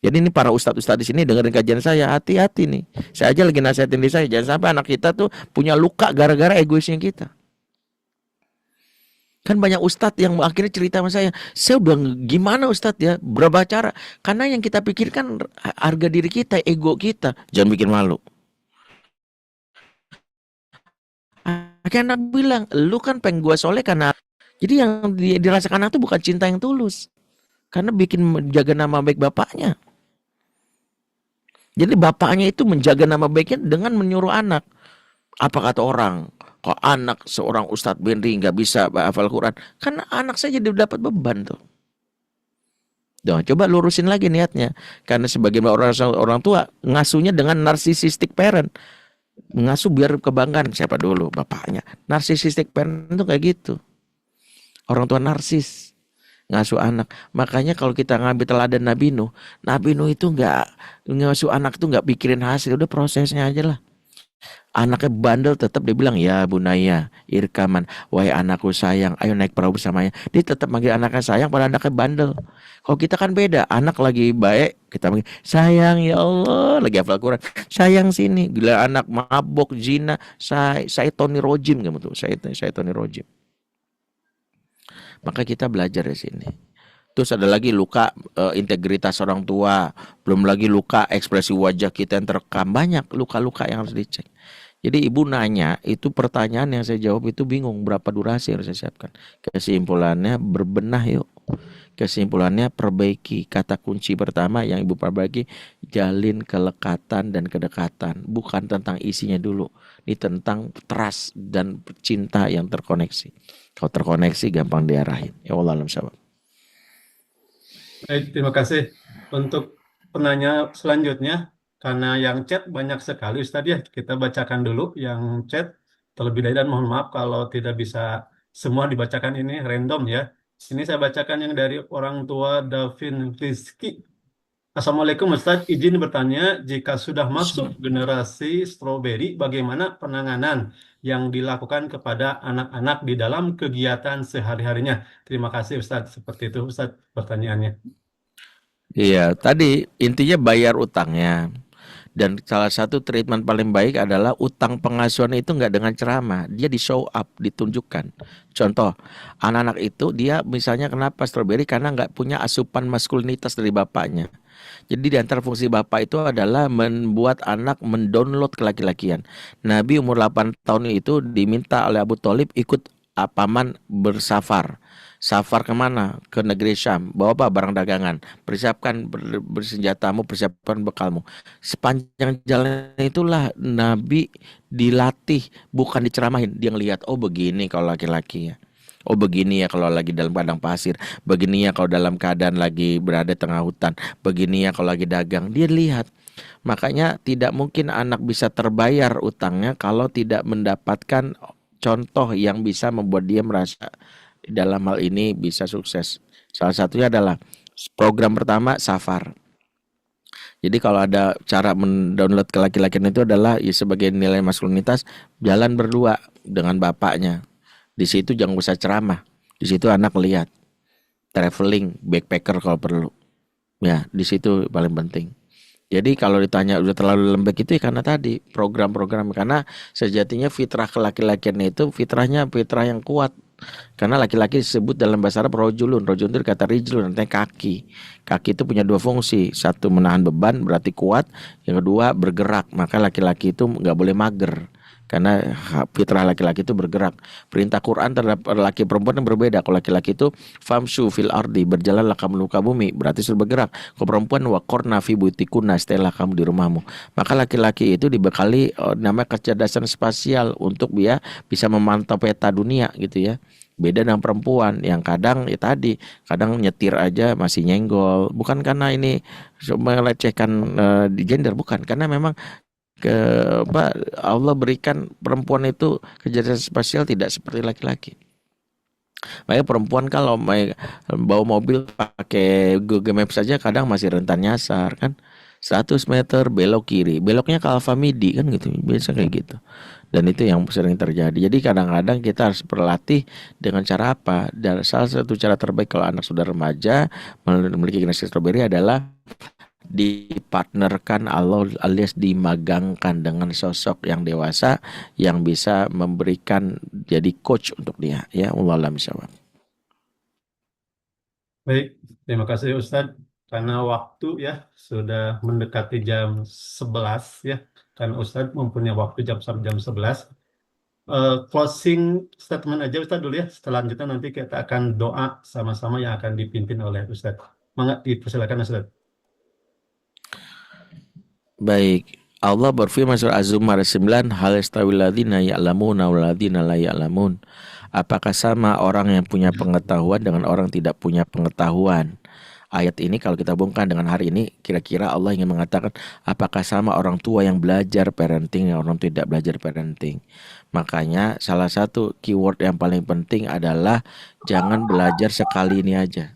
Jadi ini para ustadz-ustadz di sini dengerin kajian saya, hati-hati nih. Saya aja lagi nasihatin diri saya, jangan sampai anak kita tuh punya luka gara-gara egoisnya kita. Kan banyak ustadz yang akhirnya cerita sama saya udah gimana ustadz ya, berapa cara. Karena yang kita pikirkan harga diri kita, ego kita. Jangan bikin malu. Akhirnya anak bilang, lu kan pengen gua soleh karena. Jadi yang dirasakan anak itu bukan cinta yang tulus. Karena bikin menjaga nama baik bapaknya. Jadi bapaknya itu menjaga nama baiknya dengan menyuruh anak. Apa kata orang? Kok anak seorang Ustadz Benri nggak bisa hafal Quran? Karena anak saya jadi dapat beban tuh. Coba lurusin lagi niatnya. Karena sebagian orang tua ngasuhnya dengan narcissistic parent. Ngasuh biar kebanggaan. Siapa dulu? Bapaknya. Narcissistic parent itu kayak gitu. Orang tua narsis. Ngasuh anak. Makanya kalau kita ngambil teladan Nabi Nuh itu nggak ngasuh anak itu nggak pikirin hasil, udah prosesnya aja lah. Anaknya bandel tetap dia bilang ya bunaya irkaman, wahai anakku sayang, ayo naik perahu bersamanya. Dia tetap manggil anaknya sayang pada anaknya bandel. Kalau kita kan beda, anak lagi baik kita manggil sayang ya Allah, lagi hafal Quran sayang sini. Gila anak mabok zina, saya Tony Rojim kamu tuh, saya Tony Rojim. Maka kita belajar di sini. Terus ada lagi luka integritas orang tua, belum lagi luka ekspresi wajah kita yang terekam, banyak luka-luka yang harus dicek. Jadi ibu nanya, itu pertanyaan yang saya jawab itu bingung berapa durasi yang harus saya siapkan. Kesimpulannya berbenah yuk. Kesimpulannya perbaiki. Kata kunci pertama yang ibu perbaiki, jalin kelekatan dan kedekatan. Bukan tentang isinya dulu. Ini tentang trust dan cinta yang terkoneksi. Kalau terkoneksi gampang diarahin. Ya Allah alam sabab. Baik, terima kasih untuk penanya selanjutnya. Karena yang chat banyak sekali Ustadz ya, kita bacakan dulu yang chat terlebih dahulu dan mohon maaf kalau tidak bisa semua dibacakan, ini random ya. Ini saya bacakan yang dari orang tua Davin Rizky. Assalamualaikum Ustadz, izin bertanya, jika sudah masuk generasi strawberry, bagaimana penanganan yang dilakukan kepada anak-anak di dalam kegiatan sehari-harinya? Terima kasih Ustadz, seperti itu Ustadz pertanyaannya. Iya, tadi intinya bayar utangnya. Dan salah satu treatment paling baik adalah utang pengasuhan itu nggak dengan ceramah, dia di show up, ditunjukkan. Contoh, anak-anak itu dia misalnya kenapa strawberry karena nggak punya asupan maskulinitas dari bapaknya. Jadi di antara fungsi bapak itu adalah membuat anak mendownload kelaki-lakian. Nabi umur 8 tahun itu diminta oleh Abu Thalib ikut paman bersafar. Safar kemana? Ke negeri Syam. Bawa apa? Barang dagangan. Persiapkan bersenjatamu, persiapkan bekalmu. Sepanjang jalan itulah Nabi dilatih, bukan diceramahin. Dia ngelihat, oh begini kalau laki-laki ya. Oh begini ya kalau lagi dalam padang pasir. Begini ya kalau dalam keadaan lagi berada tengah hutan. Begini ya kalau lagi dagang. Dia lihat. Makanya tidak mungkin anak bisa terbayar utangnya kalau tidak mendapatkan contoh yang bisa membuat dia merasa dalam hal ini bisa sukses. Salah satunya adalah program pertama Safar. Jadi kalau ada cara mendownload ke laki-lakian itu adalah ya sebagai nilai maskulinitas, jalan berdua dengan bapaknya. Di situ jangan usah ceramah. Di situ anak lihat. Traveling, backpacker kalau perlu. Ya, di situ paling penting. Jadi kalau ditanya udah terlalu lembek itu ya karena tadi program-program, karena sejatinya fitrah kelaki-lakian itu fitrah yang kuat. Karena laki-laki disebut dalam bahasa Arab rojulun. Rojulun itu kata rijlun, artinya kaki. Kaki itu punya dua fungsi. Satu menahan beban berarti kuat. Yang kedua bergerak. Maka laki-laki itu nggak boleh mager. Karena fitrah laki-laki itu bergerak. Perintah Quran terhadap laki perempuan yang berbeda. Kalau laki-laki itu famshu fil ardi, berjalanlah kamu muka bumi, berarti sudah bergerak. Kalau perempuan waqorna fi buyutikunna, staylah kamu di rumahmu. Maka laki-laki itu dibekali namanya kecerdasan spasial untuk dia bisa memantau peta dunia gitu ya. Beda dengan perempuan yang kadang ya tadi, kadang nyetir aja masih nyenggol. Bukan karena ini melecehkan di gender, bukan, karena memang ke Allah berikan perempuan itu kecerdasan spasial tidak seperti laki-laki. Makanya perempuan kalau bawa mobil pakai Google Maps saja kadang masih rentan nyasar kan. 100 meter belok kiri, beloknya ke Alfamidi kan gitu, biasa kayak gitu. Dan itu yang sering terjadi. Jadi kadang-kadang kita harus berlatih dengan cara apa? Dan salah satu cara terbaik kalau anak sudah remaja memiliki generasi strawberry adalah dipartnerkan alias dimagangkan dengan sosok yang dewasa yang bisa memberikan jadi coach untuk dia, ya. Wallahu a'lam bishawab. Baik, terima kasih Ustadz. Karena waktu ya sudah mendekati jam 11 ya. Karena Ustadz mempunyai waktu jam 11. Closing statement aja Ustadz dulu ya. Selanjutnya nanti kita akan doa sama-sama yang akan dipimpin oleh Ustadz. Mangga dipersilakan Ustadz. Baik, Allah berfirman surah Az-Zumar 9, hal yastawil ladzina ya'lamuna wal ladzina la ya'lamun. Apakah sama orang yang punya pengetahuan dengan orang tidak punya pengetahuan? Ayat ini kalau kita hubungkan dengan hari ini, kira-kira Allah ingin mengatakan apakah sama orang tua yang belajar parenting dan orang tidak belajar parenting. Makanya salah satu keyword yang paling penting adalah jangan belajar sekali ini aja.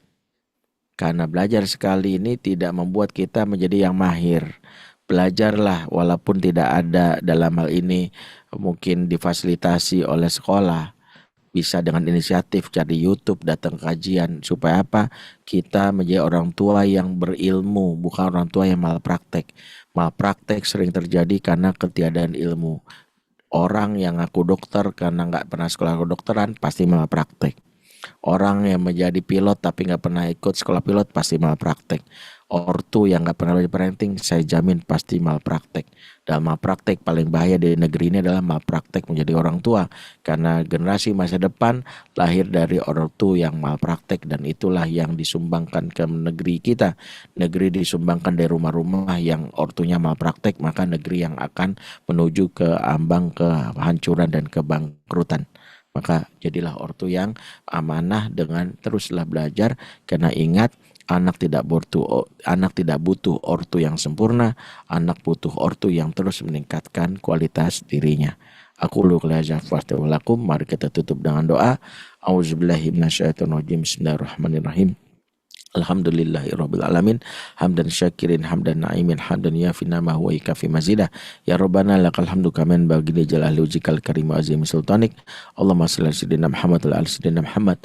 Karena belajar sekali ini tidak membuat kita menjadi yang mahir. Belajarlah walaupun tidak ada dalam hal ini mungkin difasilitasi oleh sekolah. Bisa dengan inisiatif cari YouTube, datang kajian, supaya apa? Kita menjadi orang tua yang berilmu, bukan orang tua yang malpraktek. Malpraktek sering terjadi karena ketiadaan ilmu. Orang yang ngaku dokter karena nggak pernah sekolah kedokteran pasti malpraktek. Orang yang menjadi pilot tapi nggak pernah ikut sekolah pilot pasti malpraktek. Ortu yang nggak pernah belajar parenting, saya jamin pasti malpraktek. Dan malpraktek paling bahaya di negeri ini adalah malpraktek menjadi orang tua. Karena generasi masa depan lahir dari ortu yang malpraktek. Dan itulah yang disumbangkan ke negeri kita. Negeri disumbangkan dari rumah-rumah yang ortunya malpraktek, maka negeri yang akan menuju ke ambang kehancuran dan kebangkrutan. Maka jadilah ortu yang amanah dengan teruslah belajar. Karena ingat, anak tidak butuh ortu yang sempurna, anak butuh ortu yang terus meningkatkan kualitas dirinya. Aku lu lakum, mari kita tutup dengan doa. Auzubillahi minasyaitonirrajim. Bismillahirrahmanirrahim. Alhamdulillahirabbil alamin, hamdan syakirin, hamdan naimin, hamdan yafina ma huwa ikafi mazidah. Ya Rabbana lakal hamdu kaman bagi jalali wajhikal karim wa azim sultanik. Allahumma shalli ala sayyidina Muhammad wa ala sayyidina Muhammad.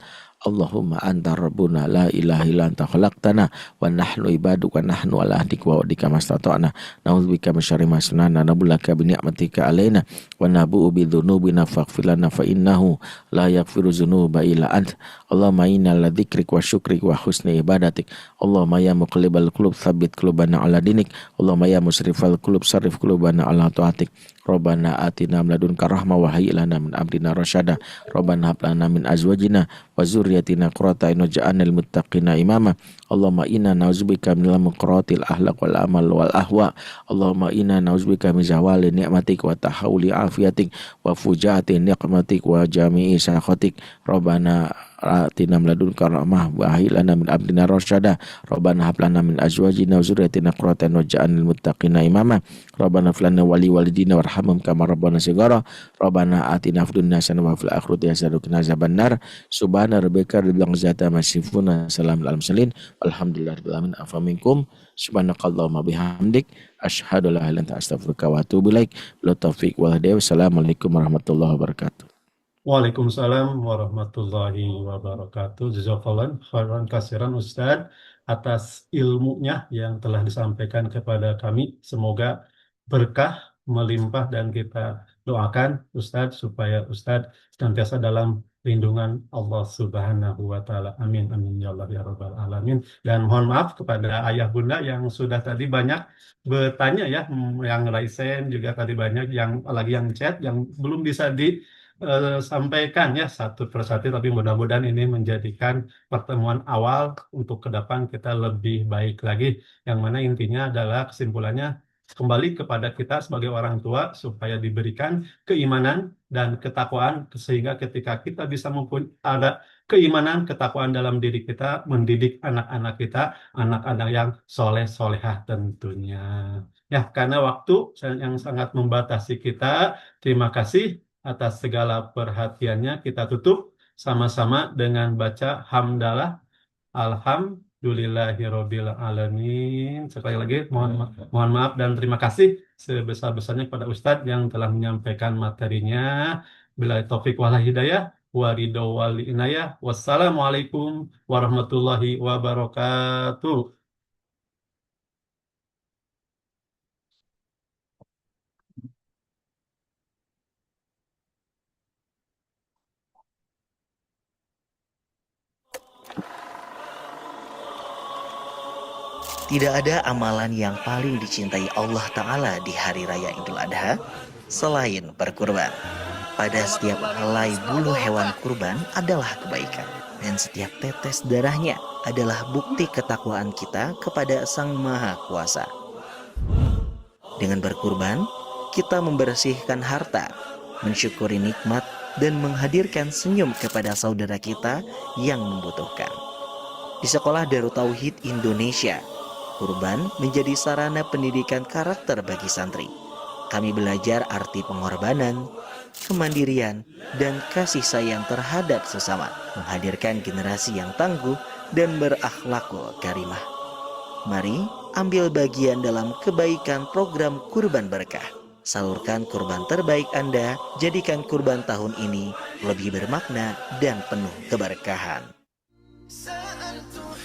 Allahumma anta rabbuna la ilaha illa anta khalaqtana wa nahnu ibaduka nahnu ala ahdik wa wadika mastata'na na'udzubika min syarri ma sana'na nabulaka bi ni'matika alaina wa nabu'u bi dzunubina faghfir lana fa innahu la yaghfiru dzunuba illa ant. Allahumma inna ala dzikrik wa syukrik wa husni ibadatik. Allahumma ya muqallibal qulub tsabbit qulubana ala dinik. Allahumma ya musrifal qulub sarrif qulubana ala taatik. Rabbana atina min ladunka rahmah wa hayyi lana min amrina rasyada. Rabbana hab lana min azwajina wa dzurriyyatina qurrata a'yun waj'alna lil muttaqina imama. Allahumma inna na'udzubika minal munqaratil akhlaq wal amal wal ahwa. Allahumma inna na'udzubika min zawali ni'matik wa tahawuli afiyatik wa fujaati niqmatik wa jami'i sakhatik. Rabbana atina min ladunka rahmah wa hayyi lana min amrina rasyada. Rabbana hab lana min azwajina wa dzurriyyatina qurrata a'yun waj'alna lil muttaqina imama. Rabbana fil lana wali walidina warhamhum kama rabbana shighara. Rabbana atina fid dunya hasanah wa fil akhirati hasanah wa qina azabannar. Subhana rabbika rabbil izzati amma yasifun, salamun alal mursalin, walhamdulillahirabbil alamin. Afa minkum subhanakallahumma bihamdik asyhadu an la ilaha illa anta astaghfiruka wa atubu ilaik. Wa taufiq wal hidayah. Wassalamualaikum warahmatullahi wabarakatuh. Waalaikumsalam warahmatullahi wabarakatuh. Jazakallahu khairan katsiran Ustadz atas ilmunya yang telah disampaikan kepada kami. Semoga berkah melimpah dan kita doakan Ustadz supaya Ustadz senantiasa dalam lindungan Allah Subhanahu wa taala. Amin amin ya Allah ya rabbal alamin. Dan mohon maaf kepada ayah bunda yang sudah tadi banyak bertanya ya, yang raisen juga tadi banyak, yang lagi yang chat yang belum bisa sampaikan ya satu persatu, tapi mudah-mudahan ini menjadikan pertemuan awal untuk ke depan kita lebih baik lagi, yang mana intinya adalah kesimpulannya kembali kepada kita sebagai orang tua supaya diberikan keimanan dan ketakwaan sehingga ketika kita bisa ada keimanan, ketakwaan dalam diri kita, mendidik anak-anak kita, anak-anak yang soleh solehah tentunya. Ya, karena waktu yang sangat membatasi kita, terima kasih atas segala perhatiannya. Kita tutup sama-sama dengan baca hamdalah. Alhamdulillahirabbil alamin. Sekali lagi mohon maaf dan terima kasih sebesar-besarnya kepada Ustadz yang telah menyampaikan materinya. Billahi taufik wal hidayah wa ridho wal inayah. Wassalamualaikum warahmatullahi wabarakatuh. Tidak ada amalan yang paling dicintai Allah Ta'ala di hari raya Idul Adha selain berkurban. Pada setiap helai bulu hewan kurban adalah kebaikan, dan setiap tetes darahnya adalah bukti ketakwaan kita kepada Sang Maha Kuasa. Dengan berkurban, kita membersihkan harta, mensyukuri nikmat, dan menghadirkan senyum kepada saudara kita yang membutuhkan. Di Sekolah Darut Tauhid Indonesia, kurban menjadi sarana pendidikan karakter bagi santri. Kami belajar arti pengorbanan, kemandirian, dan kasih sayang terhadap sesama, menghadirkan generasi yang tangguh dan berakhlakul karimah. Mari ambil bagian dalam kebaikan program Kurban Berkah. Salurkan kurban terbaik Anda, jadikan kurban tahun ini lebih bermakna dan penuh keberkahan.